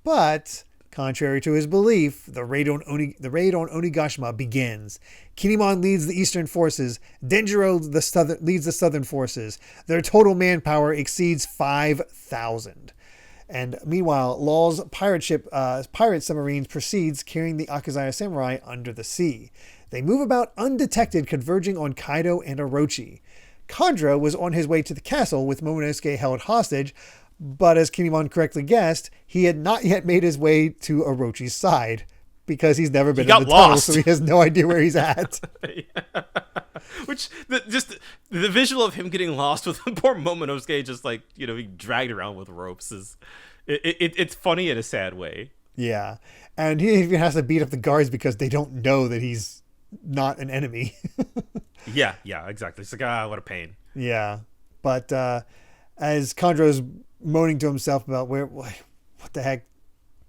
[SPEAKER 1] But Contrary to his belief, the raid on Onigashima begins. Kinemon leads the eastern forces. Denjiro leads the southern forces. Their total manpower exceeds 5,000. And meanwhile, Law's pirate submarines proceeds, carrying the Akazaya samurai under the sea. They move about undetected, converging on Kaido and Orochi. Kandra was on his way to the castle with Momonosuke held hostage, but as Kinemon correctly guessed, he had not yet made his way to Orochi's side because he's never been in the tunnel, so he has no idea where he's at.
[SPEAKER 2] Which, the visual of him getting lost with poor Momonosuke just like, being dragged around with ropes it's funny in a sad way.
[SPEAKER 1] Yeah. And he even has to beat up the guards because they don't know that he's not an enemy.
[SPEAKER 2] Yeah, exactly. It's like, what a pain.
[SPEAKER 1] Yeah. But as Kandro's moaning to himself about what the heck,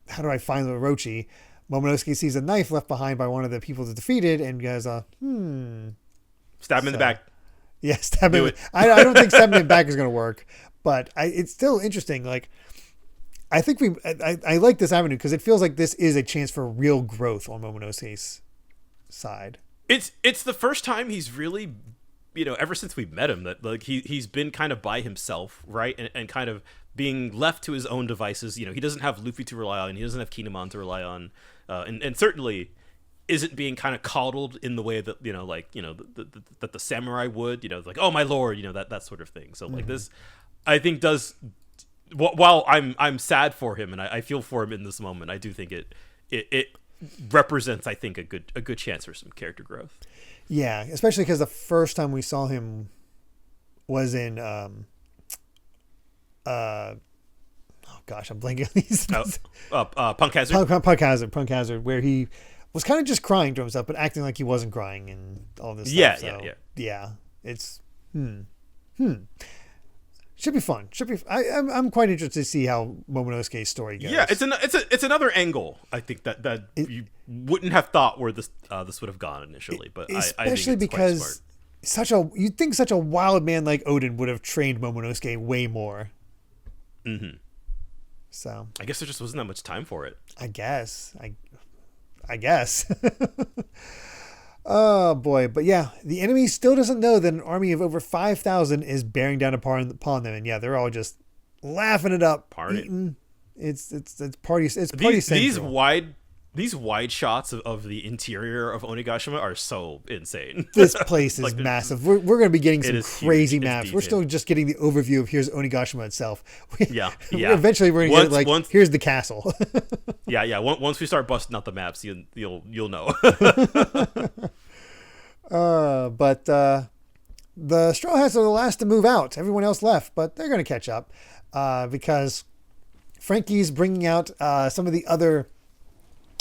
[SPEAKER 1] how do I find Orochi? Momonosuke sees a knife left behind by one of the people that defeated and goes,
[SPEAKER 2] Stab him in the back.
[SPEAKER 1] Yeah, stab him. I don't think stabbing him in the back is going to work, but it's still interesting. Like, I think I like this avenue because it feels like this is a chance for real growth on Momonosuke's side.
[SPEAKER 2] It's the first time he's really, ever since we met him, that like he's been kind of by himself, right? And kind of being left to his own devices. He doesn't have Luffy to rely on. He doesn't have Kinemon to rely on. And certainly isn't being kind of coddled in the way that, that the samurai would, like, oh, my lord, that sort of thing. So like this, I think does, while I'm sad for him and I feel for him in this moment, I do think it represents, I think, a good chance for some character growth.
[SPEAKER 1] Yeah, especially because the first time we saw him was in oh gosh, I'm blanking on these.
[SPEAKER 2] Punk Hazard.
[SPEAKER 1] Punk Hazard, where he was kind of just crying to himself, but acting like he wasn't crying and all this
[SPEAKER 2] stuff.
[SPEAKER 1] So, yeah. It's should be fun. I'm quite interested to see how Momonosuke's story goes.
[SPEAKER 2] Yeah, it's another angle. I think that you wouldn't have thought where this would have gone initially, but
[SPEAKER 1] especially
[SPEAKER 2] I think it's
[SPEAKER 1] because you'd think such a wild man like Odin would have trained Momonosuke way more.
[SPEAKER 2] Mm-hmm.
[SPEAKER 1] So
[SPEAKER 2] I guess there just wasn't that much time for it.
[SPEAKER 1] I guess. Oh boy, but yeah, the enemy still doesn't know that an army of over 5,000 is bearing down upon them, and yeah, they're all just laughing it up, eating. It's party. It's party central.
[SPEAKER 2] These wide shots of the interior of Onigashima are so insane.
[SPEAKER 1] This place is like, massive. We're going to be getting some crazy
[SPEAKER 2] huge.
[SPEAKER 1] maps. We're still just getting the overview of here's Onigashima itself.
[SPEAKER 2] Yeah.
[SPEAKER 1] Eventually, we're going to get here's the castle.
[SPEAKER 2] Yeah. Once we start busting out the maps, you'll know.
[SPEAKER 1] But the Straw Hats are the last to move out. Everyone else left, but they're going to catch up because Frankie's bringing out some of the other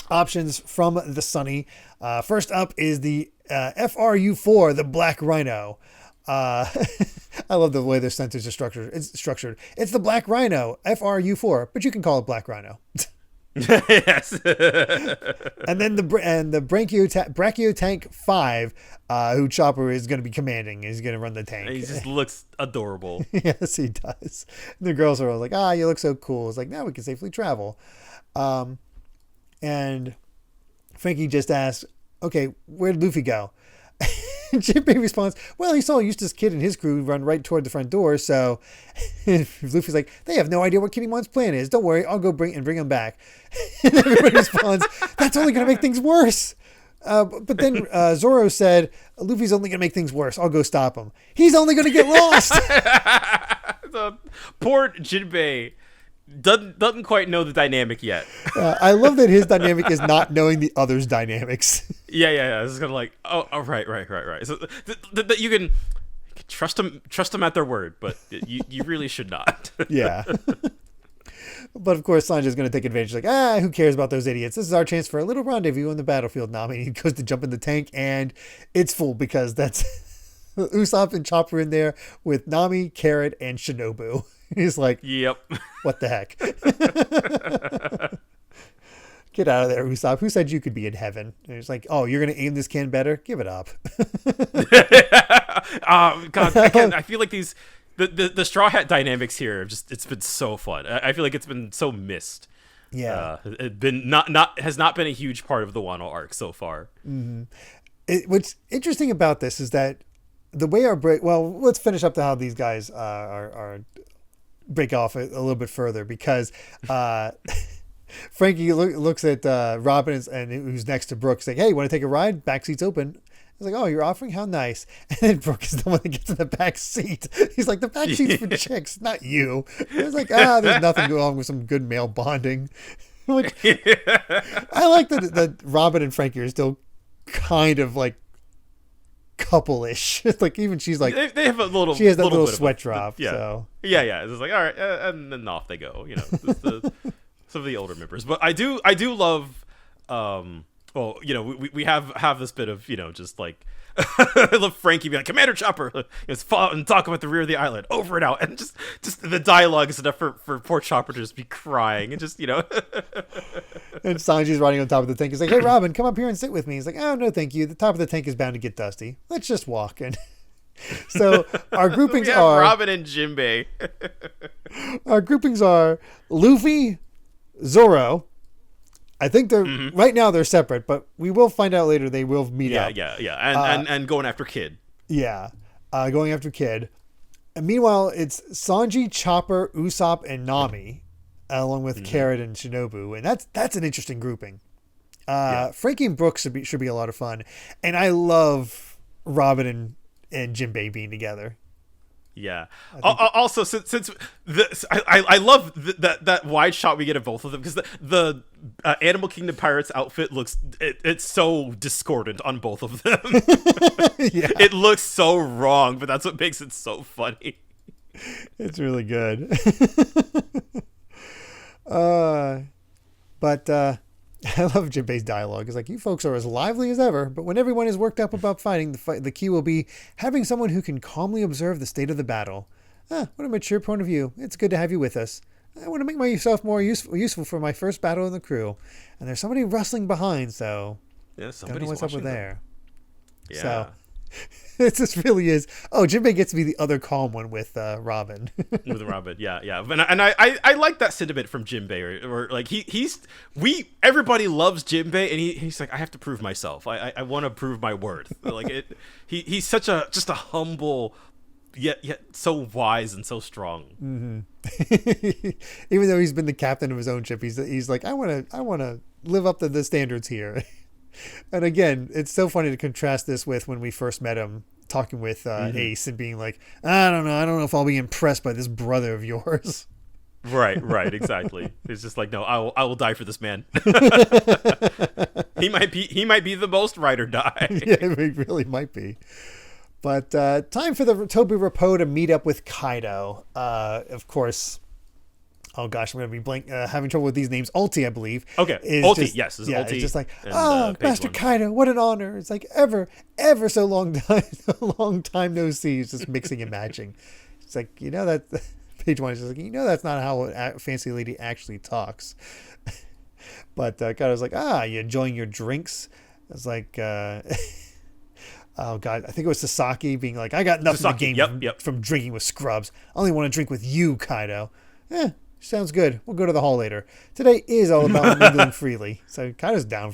[SPEAKER 1] options from the Sunny. First up is the FRU4, the Black Rhino. I love the way their sentences are structured. It's the Black Rhino, FRU4, but you can call it Black Rhino.
[SPEAKER 2] Yes.
[SPEAKER 1] And then the Brachio Tank 5, who Chopper is going to be commanding. He's going to run the tank.
[SPEAKER 2] He just looks adorable.
[SPEAKER 1] Yes, he does. And the girls are all like, you look so cool. It's like, now we can safely travel. And Frankie just asks, okay, where'd Luffy go? Jinbei responds, well, he saw Eustace Kid and his crew run right toward the front door, so Luffy's like, they have no idea what Kinemon's plan is. Don't worry, I'll go bring him back. And everybody responds, that's only going to make things worse. But then Zoro said, Luffy's only going to make things worse. I'll go stop him. He's only going to get lost.
[SPEAKER 2] The poor Jinbei doesn't quite know the dynamic yet.
[SPEAKER 1] I love that his dynamic is not knowing the other's dynamics.
[SPEAKER 2] Yeah. It's kind of like, right. So that you can trust them at their word, but you really should not.
[SPEAKER 1] Yeah. But of course, Sanji's going to take advantage. Like, who cares about those idiots? This is our chance for a little rendezvous on the battlefield, Nami. He goes to jump in the tank, and it's full because that's Usopp and Chopper in there with Nami, Carrot, and Shinobu. He's like,
[SPEAKER 2] yep.
[SPEAKER 1] What the heck? Get out of there, Usopp. Who said you could be in heaven? And he's like, oh, you're going to aim this can better? Give it up.
[SPEAKER 2] God, I feel like the Straw Hat dynamics here it's been so fun. I feel like it's been so missed.
[SPEAKER 1] Yeah.
[SPEAKER 2] It been not has not been a huge part of the Wano arc so far.
[SPEAKER 1] What's interesting about this is that the way our break. Well, let's finish up to how these guys are break off a little bit further because Frankie looks at Robin and who's next to Brooke, saying, "Hey, want to take a ride? Back seat's open." He's like, "Oh, you're offering? How nice!" And then Brooke is the one that gets in the back seat. He's like, "The back seat's for chicks, not you." It's like, there's nothing wrong with some good male bonding. Like, I like that Robin and Frankie are still kind of like couple-ish. It's like even she's like
[SPEAKER 2] they have a little.
[SPEAKER 1] She has that
[SPEAKER 2] little
[SPEAKER 1] little sweat drop.
[SPEAKER 2] Yeah,
[SPEAKER 1] so.
[SPEAKER 2] yeah. It's like all right, and then off they go. Some of the older members, but I do love. Well, we have this bit of just like I love Frankie being like, "Commander Chopper, let's fall out and talk about the rear of the island, over and out," and just the dialogue is enough for poor Chopper to just be crying and just
[SPEAKER 1] And Sanji's riding on top of the tank. He's like, "Hey, Robin, come up here and sit with me." He's like, "Oh, no, thank you. The top of the tank is bound to get dusty. Let's just walk." And so our groupings are
[SPEAKER 2] Robin and Jinbei.
[SPEAKER 1] Our groupings are Luffy, Zoro. I think they're right now they're separate, but we will find out later they will meet up.
[SPEAKER 2] Yeah, and going after Kid.
[SPEAKER 1] Yeah, going after Kid. And meanwhile, it's Sanji, Chopper, Usopp, and Nami, along with Carrot and Shinobu, and that's an interesting grouping. Frankie and Brooks should be a lot of fun, and I love Robin and Jinbei being together.
[SPEAKER 2] Yeah. Also, since I love that wide shot we get of both of them because the Animal Kingdom Pirates outfit it's so discordant on both of them.
[SPEAKER 1] Yeah.
[SPEAKER 2] It looks so wrong, but that's what makes it so funny.
[SPEAKER 1] It's really good. But I love Jinbei's dialogue. It's like, "You folks are as lively as ever, but when everyone is worked up about fighting, the key will be having someone who can calmly observe the state of the battle. What a mature point of view. It's good to have you with us. I want to make myself more useful for my first battle in the crew. And there's somebody rustling behind, so don't know what's up with there."
[SPEAKER 2] Yeah.
[SPEAKER 1] So it just really is. Oh, Jinbei gets to be the other calm one with Robin.
[SPEAKER 2] With Robin, yeah. And I like that sentiment from Jinbei, or like everybody loves Jinbei, and he's like, "I have to prove myself. I want to prove my worth." Like he's such just a humble, yet so wise and so strong.
[SPEAKER 1] Mm-hmm. Even though he's been the captain of his own ship, he's like, I want to live up to the standards here. And again, it's so funny to contrast this with when we first met him talking with Ace and being like, I don't know if I'll be impressed by this brother of yours.
[SPEAKER 2] Right, exactly. It's just like, no, I will die for this man. He might be the most ride or die.
[SPEAKER 1] Yeah, he really might be. But time for the Toby Rappo to meet up with Kaido. Of course. Oh gosh, I'm going to be having trouble with these names. Ulti, I believe.
[SPEAKER 2] Okay, Ulti, yes.
[SPEAKER 1] Yeah,
[SPEAKER 2] Ulti
[SPEAKER 1] it's just like,
[SPEAKER 2] and,
[SPEAKER 1] Master Kaido, what an honor. It's like ever so long time no see. It's just mixing and matching. It's like, that page one is just like, that's not how a fancy lady actually talks. But Kaido's like, you enjoying your drinks? It's like, oh God, I think it was Sasaki being like, I got nothing to gain from drinking with scrubs. I only want to drink with you, Kaido. Sounds good. We'll go to the hall later. Today is all about mingling freely. So Kaido's down.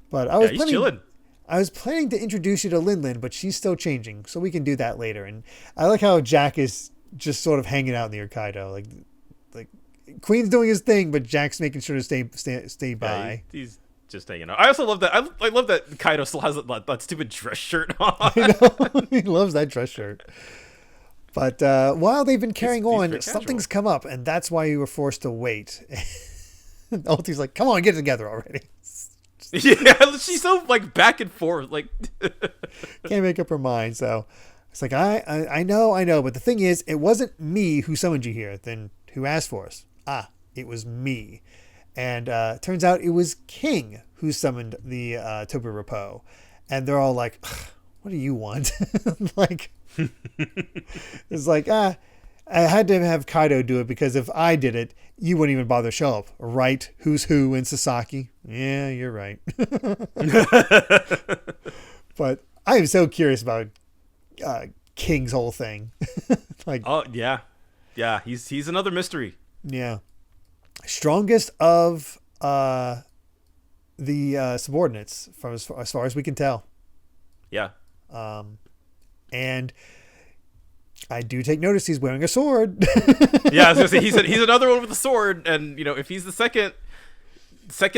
[SPEAKER 1] But he's chilling. I was planning to introduce you to Lin Lin, but she's still changing, so we can do that later. And I like how Jack is just sort of hanging out near Kaido. Like Queen's doing his thing, but Jack's making sure to stay by.
[SPEAKER 2] Yeah, he's just hanging out. I also love that. I love that Kaido still has that stupid dress shirt on.
[SPEAKER 1] I know. He loves that dress shirt. But while they've been carrying on, something's come up, and that's why you were forced to wait. Ulti's like, "Come on, get it together already."
[SPEAKER 2] Yeah, she's so like back and forth, like
[SPEAKER 1] can't make up her mind. So it's like, I know, but the thing is, it wasn't me who summoned you here. Then who asked for us? It was me. And turns out it was King who summoned the Toby Rappo. And they're all like, "What do you want?" Like. It's like, I had to have Kaido do it because if I did it, you wouldn't even bother to show up, right? Who's who in Sasaki? Yeah, you're right. But I am so curious about King's whole thing. Like,
[SPEAKER 2] oh yeah, he's another mystery.
[SPEAKER 1] Yeah. strongest of the subordinates, from as far as we can tell.
[SPEAKER 2] Yeah.
[SPEAKER 1] And I do take notice he's wearing a sword.
[SPEAKER 2] Yeah, I was gonna say he's another one with a sword, and if he's the second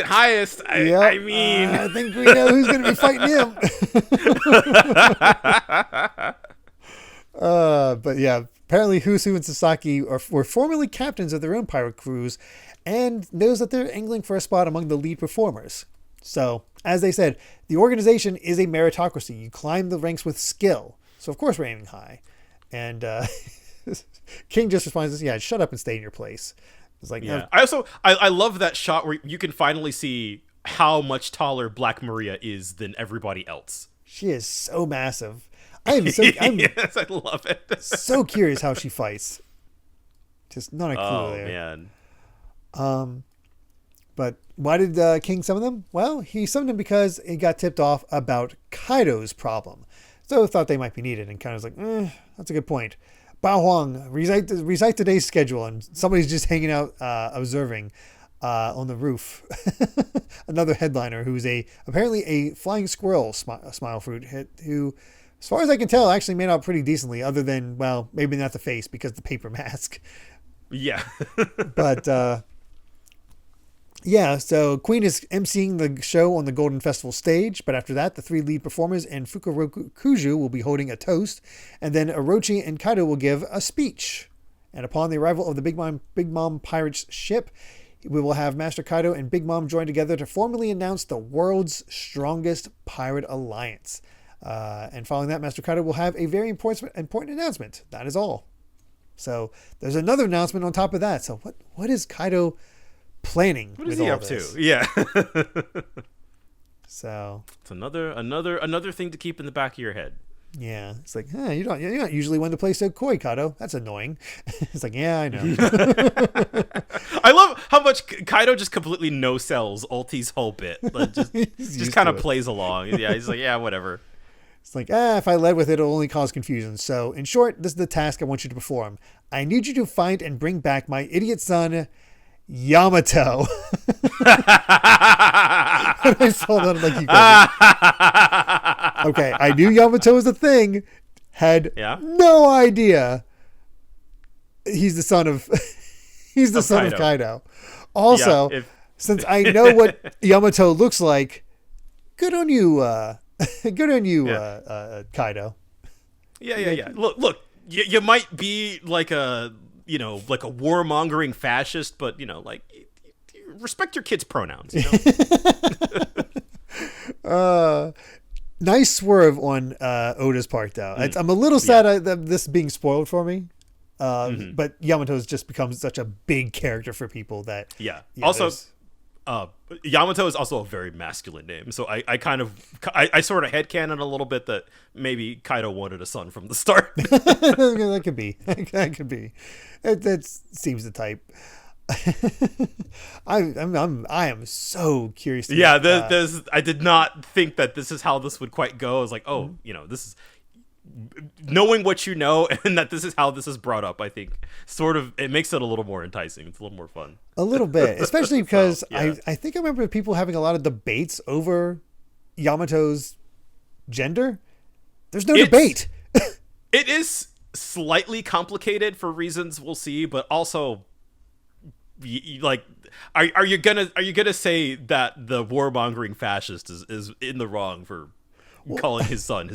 [SPEAKER 2] highest, I mean,
[SPEAKER 1] I think we know who's going to be fighting him. But yeah, apparently Husu and Sasaki were formerly captains of their own pirate crews, and knows that they're angling for a spot among the lead performers. So, as they said, the organization is a meritocracy. You climb the ranks with skill. So, of course, we're aiming high. And King just responds, yeah, shut up and stay in your place. It's like,
[SPEAKER 2] yeah. I love that shot where you can finally see how much taller Black Maria is than everybody else.
[SPEAKER 1] She is so massive. I'm
[SPEAKER 2] yes, I love it.
[SPEAKER 1] So curious how she fights. Just not a clue there.
[SPEAKER 2] Man.
[SPEAKER 1] But why did King summon them? Well, he summoned them because he got tipped off about Kaido's problem. So thought they might be needed, and kind of was like, that's a good point. Bao Huang, recite today's schedule, and somebody's just hanging out observing on the roof. Another headliner who's apparently a flying squirrel smile fruit who, as far as I can tell, actually made out pretty decently, other than, well, maybe not the face because of the paper mask.
[SPEAKER 2] Yeah.
[SPEAKER 1] But yeah, so Queen is emceeing the show on the Golden Festival stage, but after that, the three lead performers and Fukurokuju will be holding a toast, and then Orochi and Kaido will give a speech. And upon the arrival of the Big Mom Pirates ship, we will have Master Kaido and Big Mom join together to formally announce the world's strongest pirate alliance. And following that, Master Kaido will have a very important announcement. That is all. So there's another announcement on top of that. So what is Kaido planning?
[SPEAKER 2] What is he up to? Yeah.
[SPEAKER 1] So
[SPEAKER 2] it's another thing to keep in the back of your head.
[SPEAKER 1] Yeah, it's like, you're not usually one to play so coy, Kaido. That's annoying. It's like, yeah, I know.
[SPEAKER 2] I love how much Kaido just completely no sells Ulti's whole bit. Like, just kind of plays along. Yeah, he's like, yeah, whatever.
[SPEAKER 1] It's like, if I led with it, it'll only cause confusion. So, in short, this is the task I want you to perform. I need you to find and bring back my idiot son, Yamato. I saw that, I'm like, you guys. Okay, I knew Yamato was a thing. Had no idea he's the son of Kaido. Also, since I know what Yamato looks like, good on you, Kaido.
[SPEAKER 2] Yeah. Look. You might be like a warmongering fascist, but respect your kid's pronouns.
[SPEAKER 1] Nice swerve on Oda's part, though. I'm a little sad that this is being spoiled for me. But Yamato's just become such a big character for people that
[SPEAKER 2] also Yamato is also a very masculine name, so I sort of headcanon a little bit that maybe Kaido wanted a son from the start.
[SPEAKER 1] That could be. That seems the type. I am so curious.
[SPEAKER 2] I did not think that this is how this would quite go. I was like, this is knowing what you know, and that this is how this is brought up. I think sort of it makes it a little more enticing. It's a little more fun.
[SPEAKER 1] A little bit, especially because I think I remember people having a lot of debates over Yamato's gender. There's no debate.
[SPEAKER 2] It is slightly complicated for reasons we'll see, but also, are you gonna say that the warmongering fascist is in the wrong for calling his son?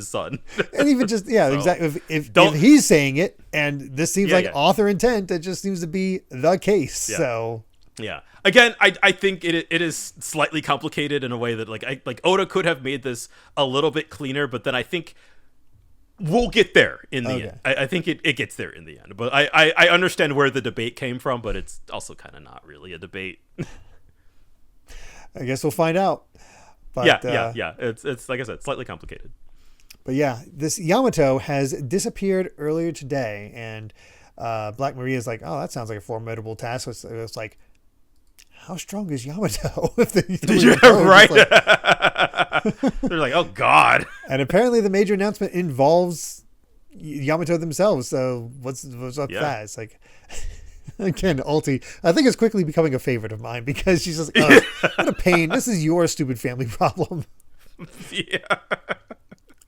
[SPEAKER 1] And even just exactly, if he's saying it, and this seems like author intent, it just seems to be the case. So
[SPEAKER 2] again, I think it is slightly complicated in a way that like Oda could have made this a little bit cleaner, but then I think we'll get there in the end. I think it gets there in the end, but I understand where the debate came from, but it's also kind of not really a debate.
[SPEAKER 1] I guess we'll find out. But,
[SPEAKER 2] It's like I said, slightly complicated.
[SPEAKER 1] But yeah, this Yamato has disappeared earlier today, and Black Maria is like, oh, that sounds like a formidable task. It's like, how strong is Yamato?
[SPEAKER 2] Right? They're like, oh god.
[SPEAKER 1] And apparently, the major announcement involves Yamato themselves. So what's up with that? It's like, Again, Ulti, I think is quickly becoming a favorite of mine because she's just, oh, what a pain. This is your stupid family problem.
[SPEAKER 2] Yeah.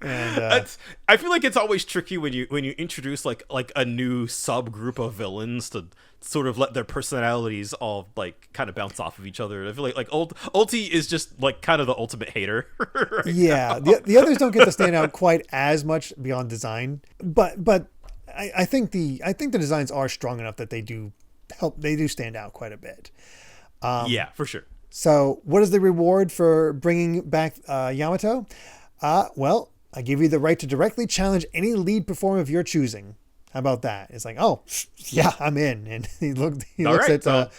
[SPEAKER 1] And
[SPEAKER 2] I feel like it's always tricky when you introduce like a new subgroup of villains to sort of let their personalities all like kind of bounce off of each other. I feel like Ulti is just like kind of the ultimate hater. Right
[SPEAKER 1] yeah, the others don't get to stand out quite as much beyond design, but I think the designs are strong enough that they do stand out quite a bit.
[SPEAKER 2] Yeah, for sure.
[SPEAKER 1] So what is the reward for bringing back Yamato? Well, I give you the right to directly challenge any lead performer of your choosing. How about that? It's like, oh, yeah, I'm in. And he looks
[SPEAKER 2] right,
[SPEAKER 1] at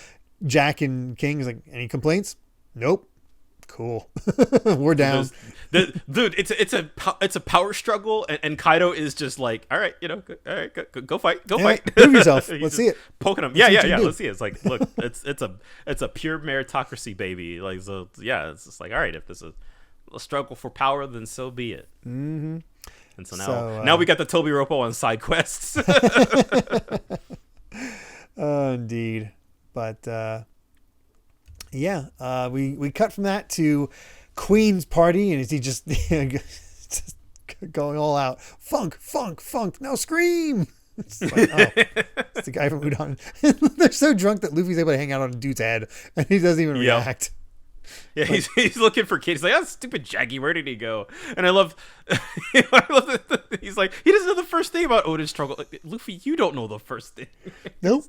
[SPEAKER 1] Jack and King. He's like, any complaints? Nope. Cool. We're down.
[SPEAKER 2] Dude, it's a power struggle, and Kaido is just like, all right, all right, go fight, fight.
[SPEAKER 1] Prove yourself. Let's see it.
[SPEAKER 2] Poking him. Yeah. Let's see it. It's like, look, it's a pure meritocracy, baby. Like, so yeah, it's just like, all right, if this is a struggle for power, then so be it.
[SPEAKER 1] Mm-hmm.
[SPEAKER 2] And so now we got the Toby Roppo on side quests.
[SPEAKER 1] Indeed. But we cut from that to Queen's party, and is he just going all out? Funk, now scream! It's like, it's the guy from Udon. They're so drunk that Luffy's able to hang out on a dude's head, and he doesn't even react.
[SPEAKER 2] Yeah, he's looking for kids. He's like, oh, stupid Jaggy, where did he go? And I love that he's like, he doesn't know the first thing about Oda's struggle. Like, Luffy, you don't know the first thing.
[SPEAKER 1] Nope.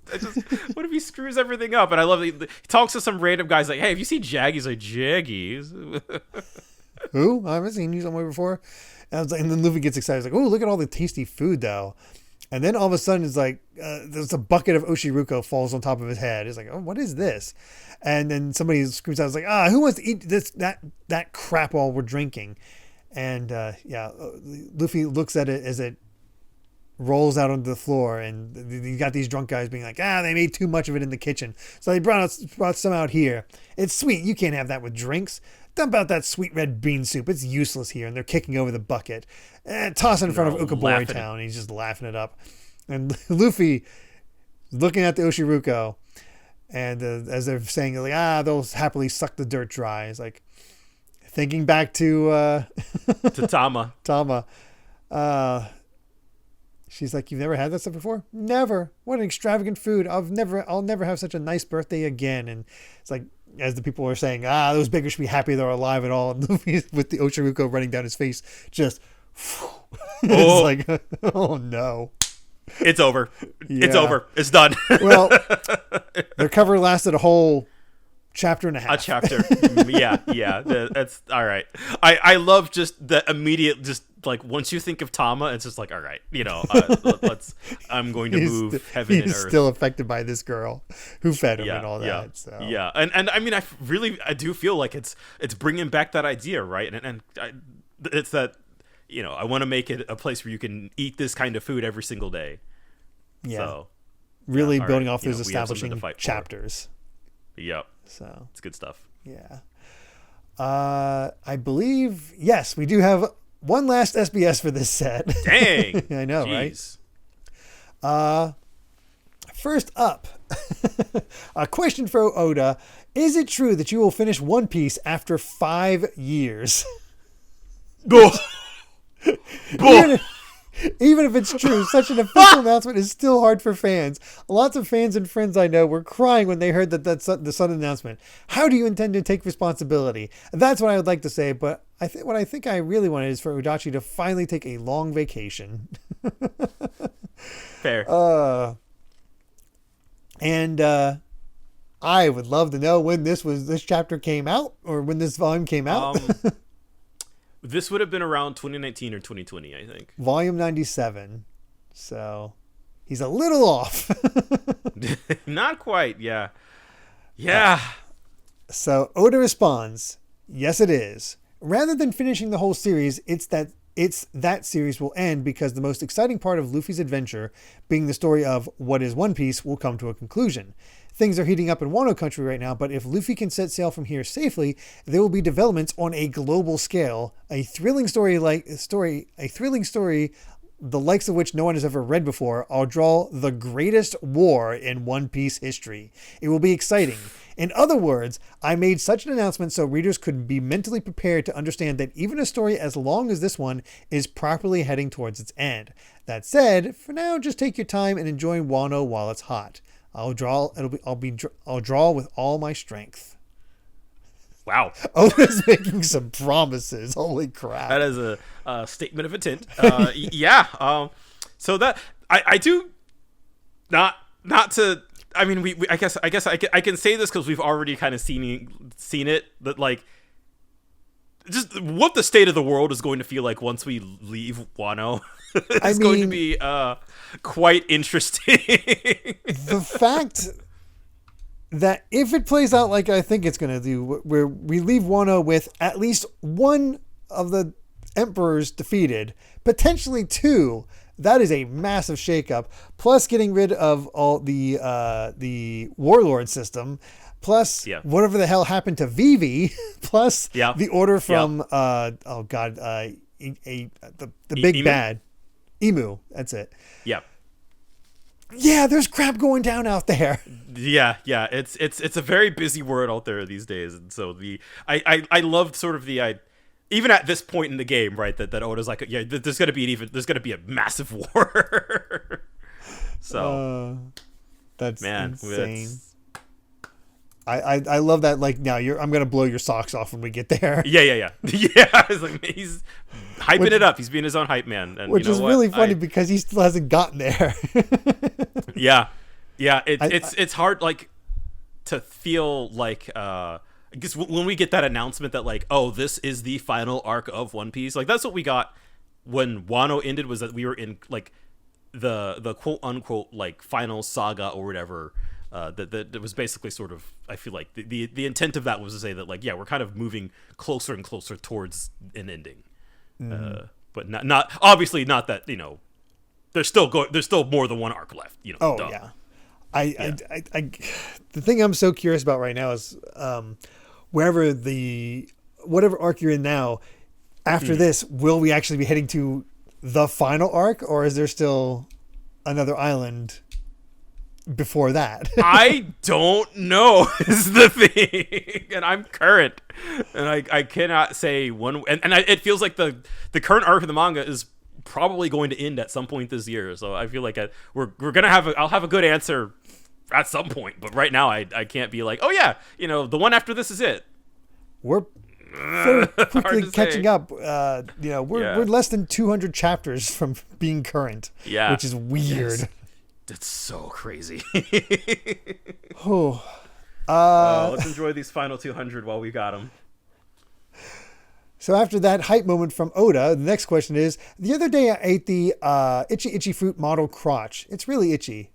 [SPEAKER 2] What if he screws everything up? And I love that he talks to some random guys like, hey, have you seen Jaggy? He's like, Jaggy?
[SPEAKER 1] Who? I haven't seen you somewhere before. And I was like, and then Luffy gets excited. He's like, oh, look at all the tasty food, though. And then all of a sudden, it's like, there's a bucket of Oshiruko falls on top of his head. It's like, oh, what is this? And then somebody screams out, it's like, who wants to eat that crap while we're drinking? And Luffy looks at it as it rolls out onto the floor, and you got these drunk guys being like, they made too much of it in the kitchen, so they brought some out here. It's sweet. You can't have that with drinks. Dump out that sweet red bean soup. It's useless here. And they're kicking over the bucket. Toss it in front of Ukabori Town. And he's just laughing it up. And Luffy looking at the Oshiruko. And as they're saying, like, they'll happily suck the dirt dry. It's like thinking back to
[SPEAKER 2] Tama.
[SPEAKER 1] Tama. She's like, you've never had that stuff before? Never. What an extravagant food. I'll never have such a nice birthday again. And it's like, as the people are saying, those beggars should be happy they're alive and all. And Luffy with the Oshiruko running down his face, just, it's like, oh no.
[SPEAKER 2] It's over. Yeah. It's over. It's done.
[SPEAKER 1] Well, their cover lasted a whole chapter and a half.
[SPEAKER 2] A chapter. Yeah. That's all right. I love just the immediate, just like once you think of Tama, it's just like, all right, I'm going to move heaven and earth.
[SPEAKER 1] He's still affected by this girl who fed him and all that.
[SPEAKER 2] Yeah.
[SPEAKER 1] So.
[SPEAKER 2] Yeah. And I mean, I do feel like it's bringing back that idea, right? And it's that, I want to make it a place where you can eat this kind of food every single day.
[SPEAKER 1] Yeah.
[SPEAKER 2] So,
[SPEAKER 1] really building off those establishing chapters.
[SPEAKER 2] Yep.
[SPEAKER 1] So
[SPEAKER 2] it's good stuff.
[SPEAKER 1] Yeah. I believe, yes, we do have one last SBS for this set.
[SPEAKER 2] Dang.
[SPEAKER 1] I know, Jeez. Right? First up, a question for Oda. Is it true that you will finish One Piece after 5 years? Even if it's true, such an official announcement is still hard for fans. Lots of fans and friends I know were crying when they heard the sudden announcement. How do you intend to take responsibility? That's what I would like to say, but what I think I really wanted is for Udachi to finally take a long vacation.
[SPEAKER 2] Fair.
[SPEAKER 1] And I would love to know when this chapter came out, or when this volume came out.
[SPEAKER 2] This would have been around 2019 or 2020, I think.
[SPEAKER 1] Volume 97. So he's a little off.
[SPEAKER 2] Not quite, yeah. Yeah.
[SPEAKER 1] So Oda responds, yes, it is. Rather than finishing the whole series, it's that series will end because the most exciting part of Luffy's adventure, being the story of what is One Piece, will come to a conclusion. Things are heating up in Wano country right now, but if Luffy can set sail from here safely, there will be developments on a global scale. A thrilling story the likes of which no one has ever read before, I'll draw the greatest war in One Piece history. It will be exciting. In other words, I made such an announcement so readers could be mentally prepared to understand that even a story as long as this one is properly heading towards its end. That said, for now, just take your time and enjoy Wano while it's hot. I'll draw with all my strength.
[SPEAKER 2] Wow.
[SPEAKER 1] Oda's making some promises. Holy crap.
[SPEAKER 2] That is a statement of intent. Yeah. So that I do not to. I mean, I guess I can say this because we've already kind of seen it. That like, just what the state of the world is going to feel like once we leave Wano. It's going to be quite interesting.
[SPEAKER 1] The fact that if it plays out like I think it's going to do, where we leave Wano with at least one of the emperors defeated, potentially two, that is a massive shakeup. Plus getting rid of all the warlord system, plus whatever the hell happened to Vivi, plus the order from the big
[SPEAKER 2] Emu?
[SPEAKER 1] bad Emu. That's it.
[SPEAKER 2] Yep.
[SPEAKER 1] Yeah, there's crap going down out there.
[SPEAKER 2] Yeah. It's a very busy world out there these days, and so I loved sort of even at this point in the game, right? That Oda's like, yeah, there's gonna be a massive war. So
[SPEAKER 1] that's insane.
[SPEAKER 2] That's...
[SPEAKER 1] I love that. Like, now I'm gonna blow your socks off when we get there.
[SPEAKER 2] Yeah. It's like, he's hyping it up. He's being his own hype man, and
[SPEAKER 1] which is really funny because he still hasn't gotten there.
[SPEAKER 2] Yeah. It's hard, like, to feel like because when we get that announcement that like, oh, this is the final arc of One Piece, like that's what we got when Wano ended, was that we were in like the quote unquote like final saga or whatever. That was basically sort of, I feel like the intent of that was to say that like, yeah, we're kind of moving closer and closer towards an ending. But not obviously not that, you know, there's still more than one arc left, you know.
[SPEAKER 1] Oh, yeah. I the thing I'm so curious about right now is whatever arc you're in now, after this, will we actually be heading to the final arc, or is there still another island before that?
[SPEAKER 2] I don't know is the thing, and I'm current, and I cannot say one. And it feels like the current arc of the manga is probably going to end at some point this year. So I feel like we're gonna I'll have a good answer at some point. But right now I can't be like, oh yeah, you know, the one after this is it.
[SPEAKER 1] We're very quickly catching up. We're less than 200 chapters from being current. Yeah, which is weird.
[SPEAKER 2] Yes. That's so crazy. Let's enjoy these final 200 while we got them.
[SPEAKER 1] So after that hype moment from Oda, the next question is, the other day I ate the itchy fruit model crotch. It's really itchy.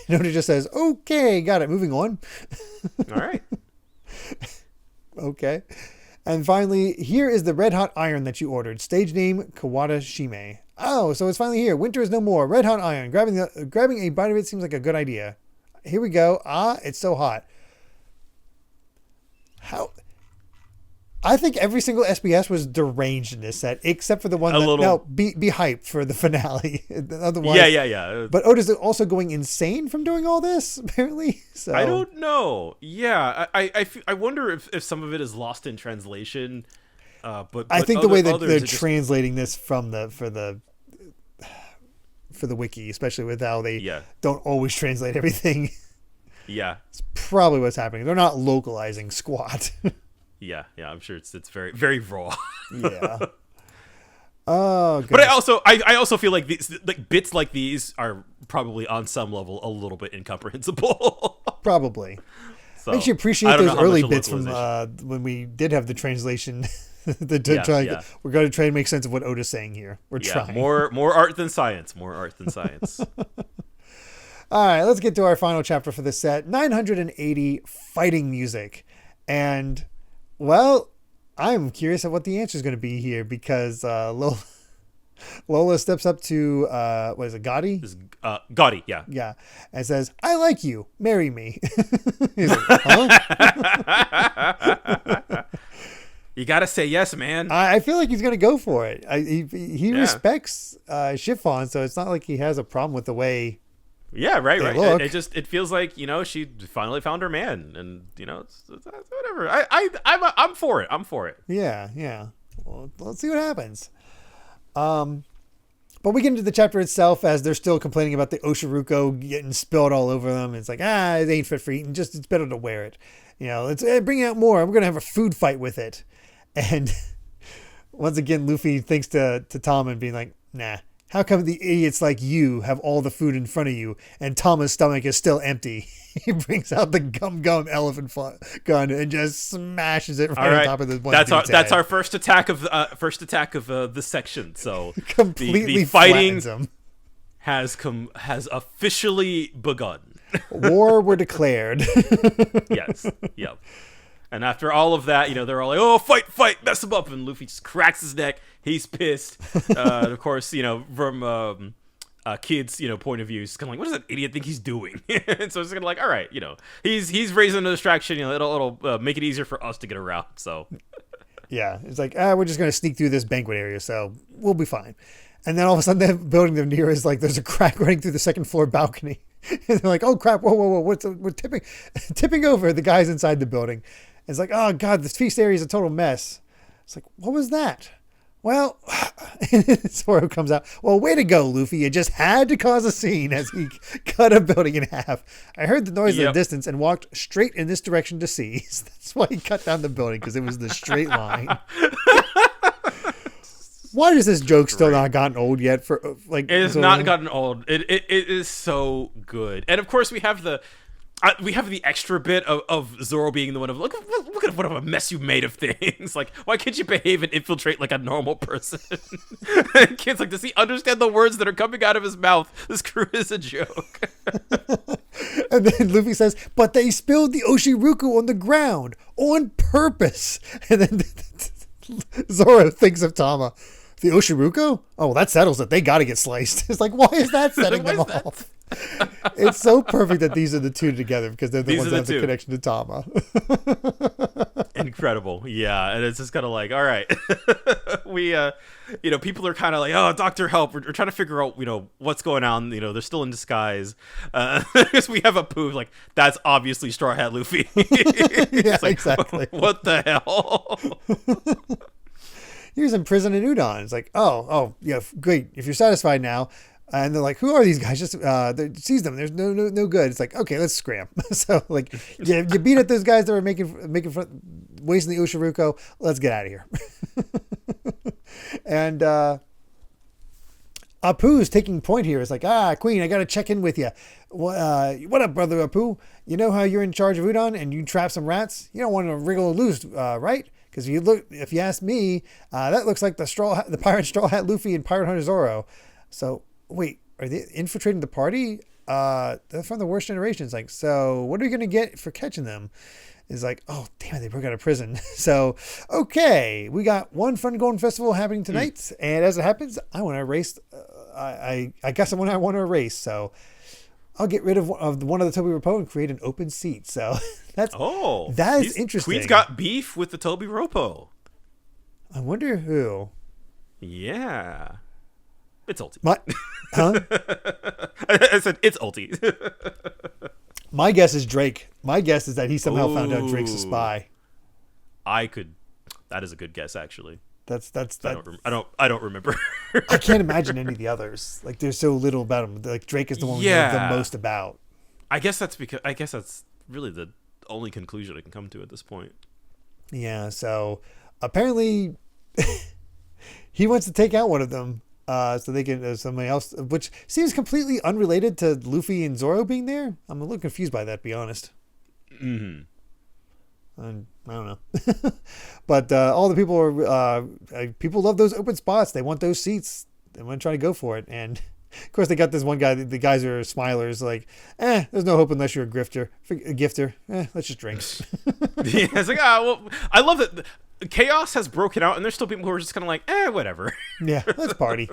[SPEAKER 1] And Oda just says, okay, got it. Moving on.
[SPEAKER 2] All right.
[SPEAKER 1] Okay. And finally, here is the red hot iron that you ordered. Stage name, Kawada Shime. Oh, so it's finally here. Winter is no more. Red hot iron. Grabbing a bite of it seems like a good idea. Here we go. It's so hot. How? I think every single SBS was deranged in this set, except for the one be hyped for the finale. Otherwise,
[SPEAKER 2] yeah.
[SPEAKER 1] But Oda's also going insane from doing all this, apparently. So
[SPEAKER 2] I don't know. Yeah, I wonder if some of it is lost in translation. But
[SPEAKER 1] I think the way that they're translating this for the wiki, especially with how they don't always translate everything.
[SPEAKER 2] Yeah,
[SPEAKER 1] it's probably what's happening. They're not localizing squat.
[SPEAKER 2] Yeah, I'm sure it's very, very raw.
[SPEAKER 1] Yeah. Oh,
[SPEAKER 2] but I also feel like these bits like these are probably on some level a little bit incomprehensible.
[SPEAKER 1] Probably.
[SPEAKER 2] So,
[SPEAKER 1] makes you appreciate those early bits from when we did have the translation. We're going to try to make sense of what Oda's saying here. We're trying.
[SPEAKER 2] More art than science. More art than science.
[SPEAKER 1] All right, let's get to our final chapter for this set. 980 fighting music. And, well, I'm curious of what the answer is going to be here because Lola steps up to, what is it, Gotti?
[SPEAKER 2] Gotti, yeah.
[SPEAKER 1] Yeah, and says, I like you. Marry me. He's like, huh?
[SPEAKER 2] You gotta say yes, man.
[SPEAKER 1] I feel like he's gonna go for it. He
[SPEAKER 2] Yeah.
[SPEAKER 1] respects Chiffon, so it's not like he has a problem with the way.
[SPEAKER 2] Yeah, right.
[SPEAKER 1] look.
[SPEAKER 2] It feels like she finally found her man, and it's whatever. I'm for it. I'm for it.
[SPEAKER 1] Yeah. Well, let's see what happens. But we get into the chapter itself as they're still complaining about the Oshiruko getting spilled all over them. It's like, it ain't fit for eating. Just it's better to wear it. Let's bring out more. We're gonna have a food fight with it. And once again, Luffy thinks to Tom and being like, nah. How come the idiots like you have all the food in front of you and Tama's stomach is still empty? He brings out the gum elephant gun and just smashes it right on top of the one.
[SPEAKER 2] That's our first attack of this section. So
[SPEAKER 1] completely
[SPEAKER 2] the fighting
[SPEAKER 1] him.
[SPEAKER 2] has officially begun.
[SPEAKER 1] War were declared.
[SPEAKER 2] Yes. Yep. And after all of that, they're all like, "Oh, fight, mess him up!" And Luffy just cracks his neck. He's pissed. Of course, from Kid's point of view, he's kind of like, "What does that idiot think he's doing?" And so it's kind of like, "All right, he's raising a distraction. It'll make it easier for us to get around." So
[SPEAKER 1] yeah, it's like, we're just gonna sneak through this banquet area, so we'll be fine. And then all of a sudden, the building they're near is like there's a crack running through the second floor balcony, and they're like, "Oh crap! Whoa! We're tipping over." The guys inside the building. It's like, oh god, this feast area is a total mess. It's like, what was that? Well, Zoro comes out. Well, way to go, Luffy. You just had to cause a scene as he cut a building in half. I heard the noise in the distance and walked straight in this direction to see. So that's why he cut down the building, because it was the straight line. Why does this joke still not gotten old yet?
[SPEAKER 2] It has not gotten old. It is so good. And of course, we have the extra bit of Zoro being the one of look at what a mess you made of things. Like, why can't you behave and infiltrate like a normal person? And Kid's like, does he understand the words that are coming out of his mouth? This crew is a joke.
[SPEAKER 1] And then Luffy says, but they spilled the Oshiruku on the ground on purpose. And then Zoro thinks of Tama. The Oshiruko? Oh, well, that settles it. They got to get sliced. It's like, why is that setting them off? It's so perfect that these are the two together because they're the ones that have the connection to Tama.
[SPEAKER 2] Incredible. Yeah. And it's just kind of like, all right. We, people are kind of like, oh, doctor, help. We're trying to figure out, what's going on. They're still in disguise. Because we have a poo. Like, that's obviously Straw Hat Luffy.
[SPEAKER 1] Yeah, like, exactly.
[SPEAKER 2] What the hell?
[SPEAKER 1] He was in prison in Udon. It's like, oh, yeah, great. If you're satisfied now. And they're like, who are these guys? Just seize them. There's no good. It's like, okay, let's scram. So like, you beat up those guys that were making fun, wasting the Oshiruko. Let's get out of here. And Apu's taking point here. It's like, Queen, I got to check in with you. What up, brother Apu? You know how you're in charge of Udon and you trap some rats? You don't want to wriggle loose, right? Because if you ask me, that looks like the pirate Straw Hat Luffy and Pirate Hunter Zoro. So. Wait, are they infiltrating the party? They're from the worst generation. It's like, so what are we going to get for catching them? It's like, oh, damn it, they broke out of prison. So, okay, we got one Fun Golden Festival happening tonight. And as it happens, I want to erase. I guess I want to erase. So I'll get rid of one of the Toby Ropo and create an open seat. So that is interesting.
[SPEAKER 2] Queen's got beef with the Toby Ropo.
[SPEAKER 1] I wonder who.
[SPEAKER 2] Yeah. It's ulti.
[SPEAKER 1] Huh?
[SPEAKER 2] I said it's ulti.
[SPEAKER 1] My guess is Drake. My guess is that he somehow found out Drake's a spy.
[SPEAKER 2] That is a good guess, actually.
[SPEAKER 1] That's.
[SPEAKER 2] I don't remember.
[SPEAKER 1] I can't imagine any of the others. Like, there's so little about him. Like, Drake is the one we know the most about.
[SPEAKER 2] I guess that's really the only conclusion I can come to at this point.
[SPEAKER 1] Yeah. So apparently, he wants to take out one of them. So they can somebody else, which seems completely unrelated to Luffy and Zoro being there. I'm a little confused by that, to be honest.
[SPEAKER 2] Mm-hmm.
[SPEAKER 1] I don't know, but all the people people love those open spots. They want those seats. They want to try to go for it. And of course, they got this one guy. The guys are smilers. Like, there's no hope unless you're a gifter. Let's just drink.
[SPEAKER 2] Yeah, it's like, well, I love that. Chaos has broken out, and there's still people who are just kind of like, whatever.
[SPEAKER 1] Yeah, let's party.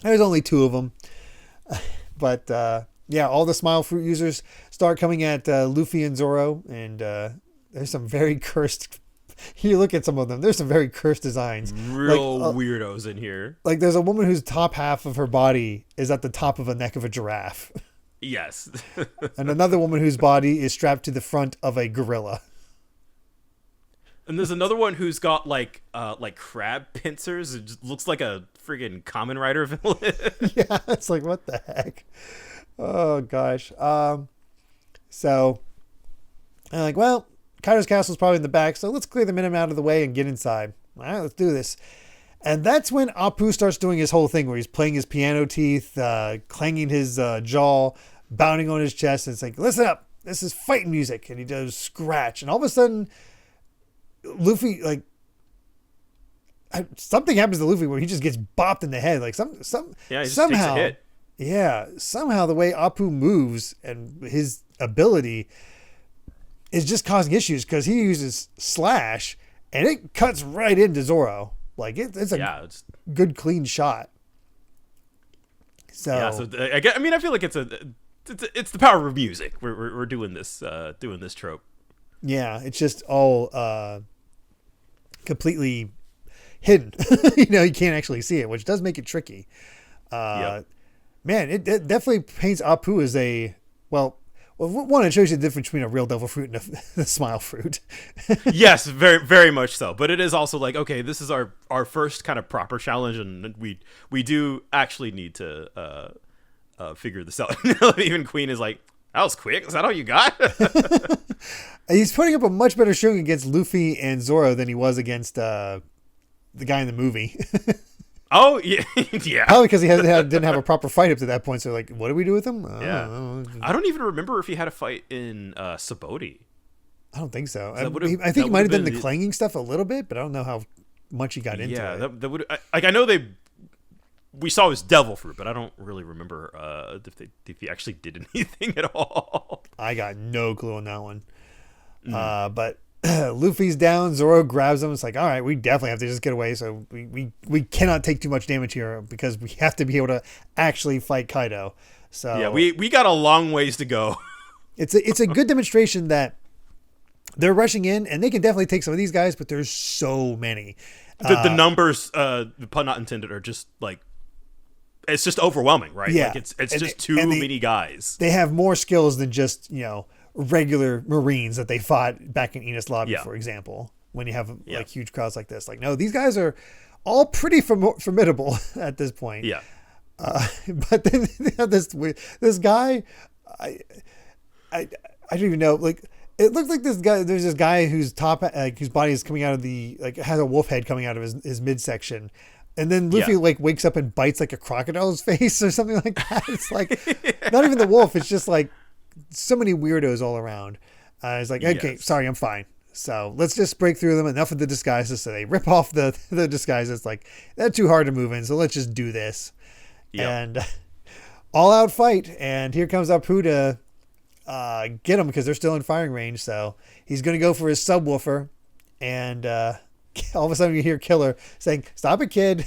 [SPEAKER 1] There's only two of them. But, all the Smile Fruit users start coming at Luffy and Zoro, and there's some very cursed You look at some of them. There's some very cursed designs.
[SPEAKER 2] Real weirdos in here.
[SPEAKER 1] Like there's a woman whose top half of her body is at the top of a neck of a giraffe.
[SPEAKER 2] Yes.
[SPEAKER 1] And another woman whose body is strapped to the front of a gorilla.
[SPEAKER 2] And there's another one who's got like crab pincers. It just looks like a friggin' Kamen Rider villain.
[SPEAKER 1] Yeah, it's like, what the heck? Oh gosh. So I'm like, well, Kaido's castle's probably in the back, so let's clear the minimum out of the way and get inside. All right, let's do this. And that's when Apu starts doing his whole thing where he's playing his piano teeth, clanging his jaw, pounding on his chest. And it's like, listen up, this is fighting music. And he does scratch. And all of a sudden, Luffy, like, something happens to Luffy where he just gets bopped in the head. Like
[SPEAKER 2] he just
[SPEAKER 1] somehow,
[SPEAKER 2] takes a hit.
[SPEAKER 1] Yeah, somehow the way Apu moves and his ability is just causing issues because he uses slash and it cuts right into Zoro. Like it's a good clean shot. So
[SPEAKER 2] I feel like it's the power of music. We're doing this trope.
[SPEAKER 1] Yeah, it's just all completely hidden. You can't actually see it, which does make it tricky. Man, it definitely paints Apu as one, it shows you the difference between a real devil fruit and a smile fruit.
[SPEAKER 2] Yes, very, very much so. But it is also like, okay, this is our first kind of proper challenge, and we do actually need to figure this out. Even Queen is like, that was quick. Is that all you got?
[SPEAKER 1] He's putting up a much better showing against Luffy and Zoro than he was against the guy in the movie.
[SPEAKER 2] Oh, yeah. Yeah.
[SPEAKER 1] Probably because he didn't have a proper fight up to that point. So, like, what do we do with him?
[SPEAKER 2] I don't even remember if he had a fight in Sabaody.
[SPEAKER 1] I don't think so. I think he might have done the clanging stuff a little bit, but I don't know how much he got into it.
[SPEAKER 2] Yeah, that would. I know we saw his devil fruit, but I don't really remember if he actually did anything at all.
[SPEAKER 1] I got no clue on that one. But Luffy's down. Zoro grabs him. It's like, all right, we definitely have to just get away. So we cannot take too much damage here because we have to be able to actually fight Kaido. So
[SPEAKER 2] yeah, we got a long ways to go.
[SPEAKER 1] It's a good demonstration that they're rushing in and they can definitely take some of these guys, but there's so many.
[SPEAKER 2] The numbers, pun not intended, are just like, it's just overwhelming, right?
[SPEAKER 1] Yeah,
[SPEAKER 2] like it's just too many guys.
[SPEAKER 1] They have more skills than just regular Marines that they fought back in Enos Lobby, for example. When you have like huge crowds like this, like no, these guys are all pretty formidable at this point.
[SPEAKER 2] Yeah.
[SPEAKER 1] But then they have this guy. I don't even know. Like it looks like this guy. There's this guy whose whose body is coming out of has a wolf head coming out of his midsection. And then Luffy wakes up and bites like a crocodile's face or something like that. It's like not even the wolf. It's just like so many weirdos all around. It's like, okay, sorry, I'm fine. So let's just break through them. Enough of the disguises. So they rip off the disguises. Like they're too hard to move in. So let's just do this. Yep. And all out fight. And here comes Apu to get them because they're still in firing range. So he's going to go for his subwoofer. And all of a sudden you hear Killer saying, "Stop it, kid."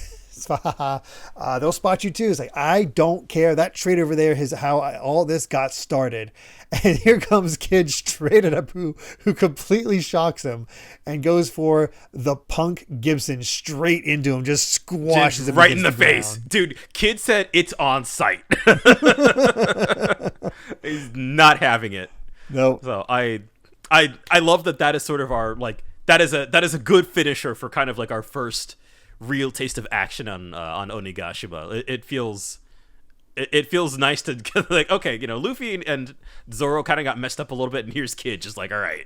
[SPEAKER 1] They'll spot you too. It's like, I don't care. That trade over there is how all this got started. And here comes Kid straight at Apu, who completely shocks him and goes for the Punk Gibson straight into him, just squashes him
[SPEAKER 2] right in the face. Dude, Kid said it's on site. He's not having it.
[SPEAKER 1] No.
[SPEAKER 2] So I love that is sort of our like that is a good finisher for kind of like our first real taste of action on Onigaishima. It feels nice to like, okay, Luffy and Zoro kind of got messed up a little bit, and here's Kid just like, all right,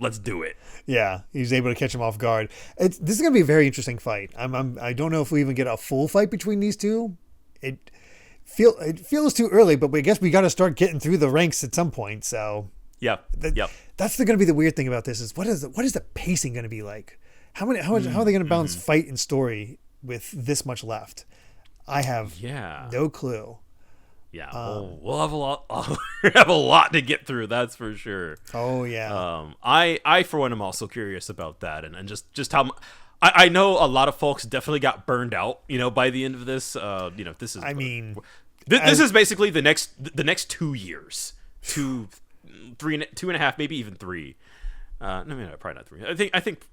[SPEAKER 2] let's do it.
[SPEAKER 1] Yeah, he's able to catch him off guard. This is gonna be a very interesting fight. I don't know if we even get a full fight between these two. It feels too early, but I guess we got to start getting through the ranks at some point. So that's going to be the weird thing about this is what is the pacing going to be like? How are they going to balance fight and story with this much left? I have no clue.
[SPEAKER 2] Yeah, we'll have a lot to get through. That's for sure.
[SPEAKER 1] Oh yeah.
[SPEAKER 2] I for one am also curious about that, and just how I know a lot of folks definitely got burned out. By the end of this, this is. This is basically the next 2 years, 2, 3, 2.5, maybe even 3. No, probably not 3. I think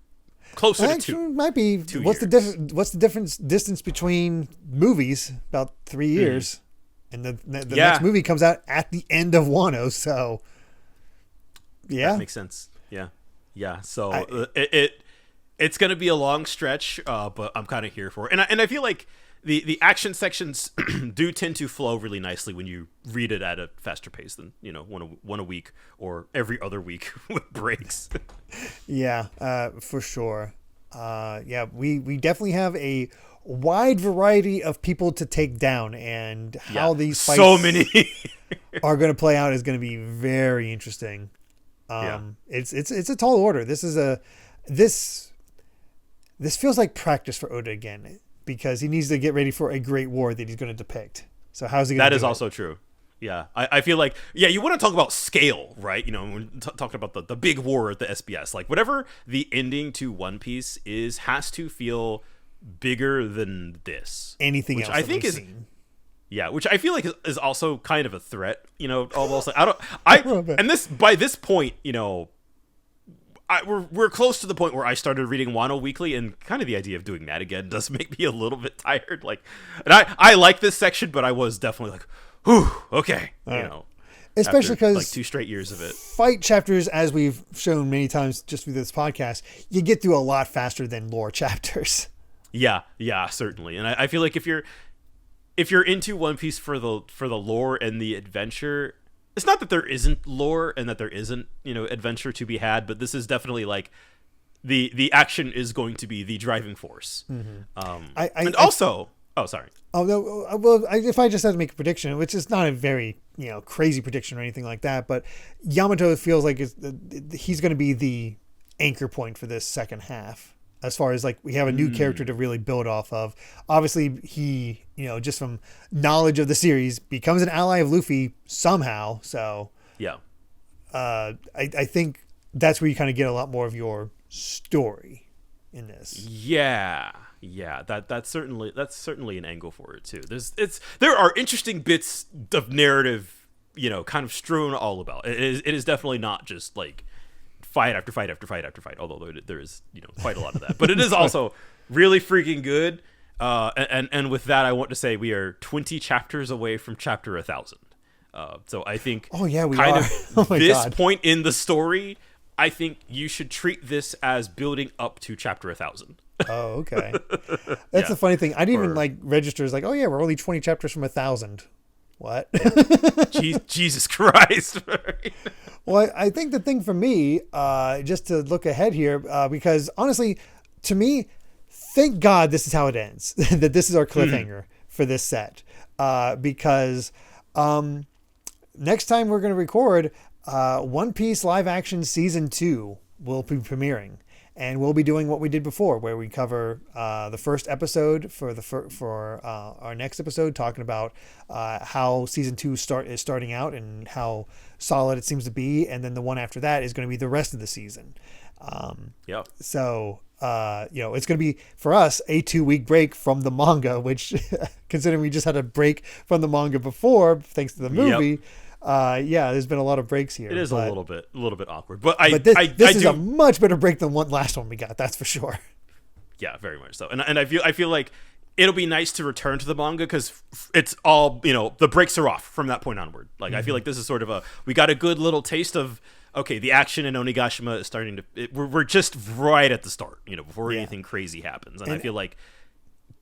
[SPEAKER 2] closer to 2.
[SPEAKER 1] It might be.
[SPEAKER 2] 2
[SPEAKER 1] What's
[SPEAKER 2] years.
[SPEAKER 1] What's the difference distance between movies? About 3 years, and the next movie comes out at the end of Wano. So, yeah,
[SPEAKER 2] that makes sense. Yeah. So it's gonna be a long stretch, but I'm kind of here for it, and I feel like the action sections do tend to flow really nicely when you read it at a faster pace than one a week or every other week with breaks.
[SPEAKER 1] Yeah, for sure. We definitely have a wide variety of people to take down, and how these fights
[SPEAKER 2] so many
[SPEAKER 1] are going to play out is going to be very interesting. It's a tall order. This feels like practice for Oda again, because he needs to get ready for a great war that he's going to depict. So how's he going to do
[SPEAKER 2] That is also true. Yeah, I feel like, you want to talk about scale, right? When talking about the big war at the SBS, like whatever the ending to One Piece has to feel bigger than this.
[SPEAKER 1] Anything
[SPEAKER 2] which
[SPEAKER 1] else
[SPEAKER 2] I think is
[SPEAKER 1] seen.
[SPEAKER 2] Yeah, which I feel like is also kind of a threat, almost like and this by this point, we're close to the point where I started reading Wano weekly, and kind of the idea of doing that again does make me a little bit tired. Like, and I like this section, but I was definitely like, whew, okay,
[SPEAKER 1] especially because
[SPEAKER 2] like 2 straight years of it.
[SPEAKER 1] Fight chapters, as we've shown many times just through this podcast, you get through a lot faster than lore chapters.
[SPEAKER 2] Yeah, certainly, and I feel like if you're into One Piece for the lore and the adventure. It's not that there isn't lore and that there isn't, adventure to be had, but this is definitely like the action is going to be the driving force. Sorry.
[SPEAKER 1] Oh no! Well, if I just had to make a prediction, which is not a very crazy prediction or anything like that, but Yamato feels like he's going to be the anchor point for this second half. As far as like we have a new character to really build off of. Obviously, he just from knowledge of the series becomes an ally of Luffy somehow. So
[SPEAKER 2] yeah,
[SPEAKER 1] I think that's where you kind of get a lot more of your story in this.
[SPEAKER 2] Yeah. That's certainly an angle for it too. There are interesting bits of narrative, kind of strewn all about. It is definitely not just like fight after fight after fight after fight, although there is quite a lot of that, but it is also really freaking good. And with that, I want to say we are 20 chapters away from chapter 1000. So I think
[SPEAKER 1] we are.
[SPEAKER 2] This point in the story, I think you should treat this as building up to chapter 1000.
[SPEAKER 1] Oh, okay. That's the funny thing. I didn't even register as like, we're only 20 chapters from 1000. What?
[SPEAKER 2] Jesus Christ.
[SPEAKER 1] Well, I think the thing for me, just to look ahead here, because honestly, to me, thank God this is how it ends. That this is our cliffhanger for this set. Because next time we're going to record, One Piece live action season 2 will be premiering. And we'll be doing what we did before, where we cover the first episode for our next episode, talking about how season 2 is starting out and how solid it seems to be, and then the one after that is going to be the rest of the season. So it's going to be for us a 2-week break from the manga, which, considering we just had a break from the manga before, thanks to the movie. There's been a lot of breaks here.
[SPEAKER 2] It is a little bit awkward, but
[SPEAKER 1] this is a much better break than one last one we got. That's for sure.
[SPEAKER 2] Yeah, very much so. And I feel like it'll be nice to return to the manga because it's all the breaks are off from that point onward. Like I feel like this is sort of we got a good little taste of the action in Onigaishima is starting to. We're just right at the start, before anything crazy happens, and I feel like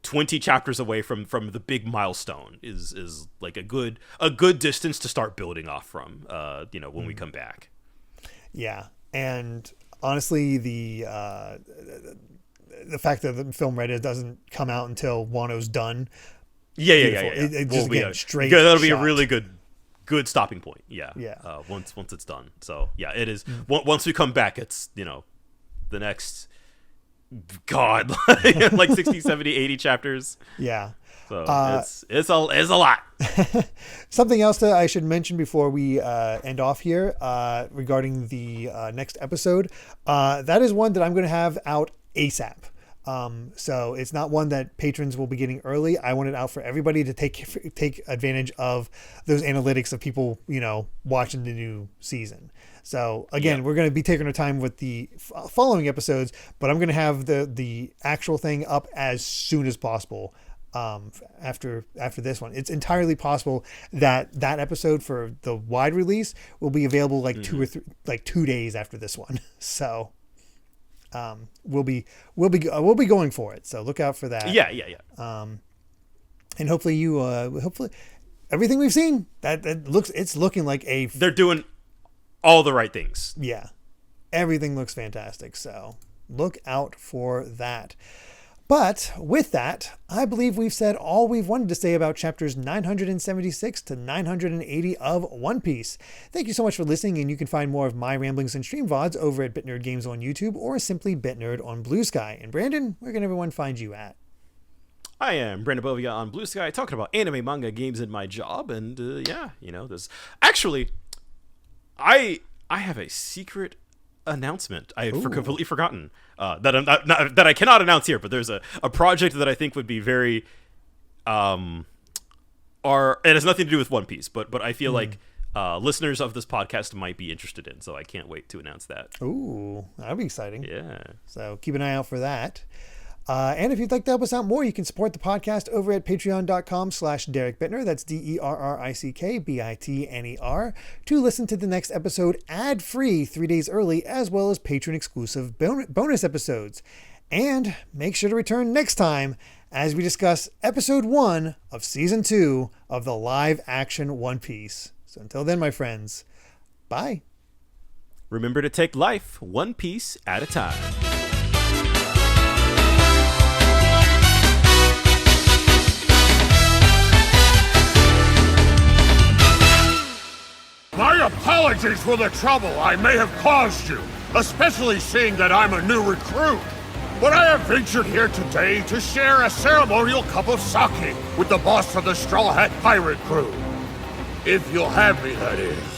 [SPEAKER 2] 20 chapters away from the big milestone is like a good distance to start building off from when we come back. Yeah.
[SPEAKER 1] And honestly, the fact that the film Reddit doesn't come out until Wano's done.
[SPEAKER 2] Yeah.
[SPEAKER 1] It just again, straight.
[SPEAKER 2] That'll be a really good stopping point. Yeah. Once it's done. So yeah, it is. Once we come back, it's the next. God, like 60, 70, 80 chapters.
[SPEAKER 1] Yeah.
[SPEAKER 2] So it's a lot.
[SPEAKER 1] Something else that I should mention before we end off here regarding the next episode. That is one that I'm going to have out ASAP. So it's not one that patrons will be getting early. I want it out for everybody to take advantage of those analytics of people, watching the new season. So again, we're going to be taking our time with the following episodes, but I'm going to have the actual thing up as soon as possible. After this one, it's entirely possible that episode for the wide release will be available like 2 days after this one. So, we'll be going for it. So look out for that.
[SPEAKER 2] Yeah.
[SPEAKER 1] And hopefully hopefully everything we've seen it's looking like
[SPEAKER 2] they're doing all the right things.
[SPEAKER 1] Yeah, everything looks fantastic. So look out for that. But with that, I believe we've said all we've wanted to say about chapters 976 to 980 of One Piece. Thank you so much for listening, and you can find more of my ramblings and stream VODs over at BitNerd Games on YouTube or simply BitNerd on BlueSky. And Brandon, where can everyone find you at?
[SPEAKER 2] I am Brandon Bovia on BlueSky, talking about anime, manga, games, and my job. And there's actually, I have a secret announcement I had completely forgotten that I'm not, that I cannot announce here, but there's a project that I think would be very it has nothing to do with One Piece, but I feel like listeners of this podcast might be interested in, so I can't wait to announce that.
[SPEAKER 1] Ooh, that'll be exciting.
[SPEAKER 2] Yeah,
[SPEAKER 1] so keep an eye out for that. And if you'd like to help us out more, you can support the podcast over at patreon.com/Derrick Bittner. That's DerrickBitner to listen to the next episode ad-free 3 days early, as well as patron-exclusive bonus episodes. And make sure to return next time as we discuss episode 1 of season 2 of the live-action One Piece. So until then, my friends, bye.
[SPEAKER 2] Remember to take life one piece at a time.
[SPEAKER 3] My apologies for the trouble I may have caused you, especially seeing that I'm a new recruit. But I have ventured here today to share a ceremonial cup of sake with the boss of the Straw Hat Pirate crew. If you'll have me, that is.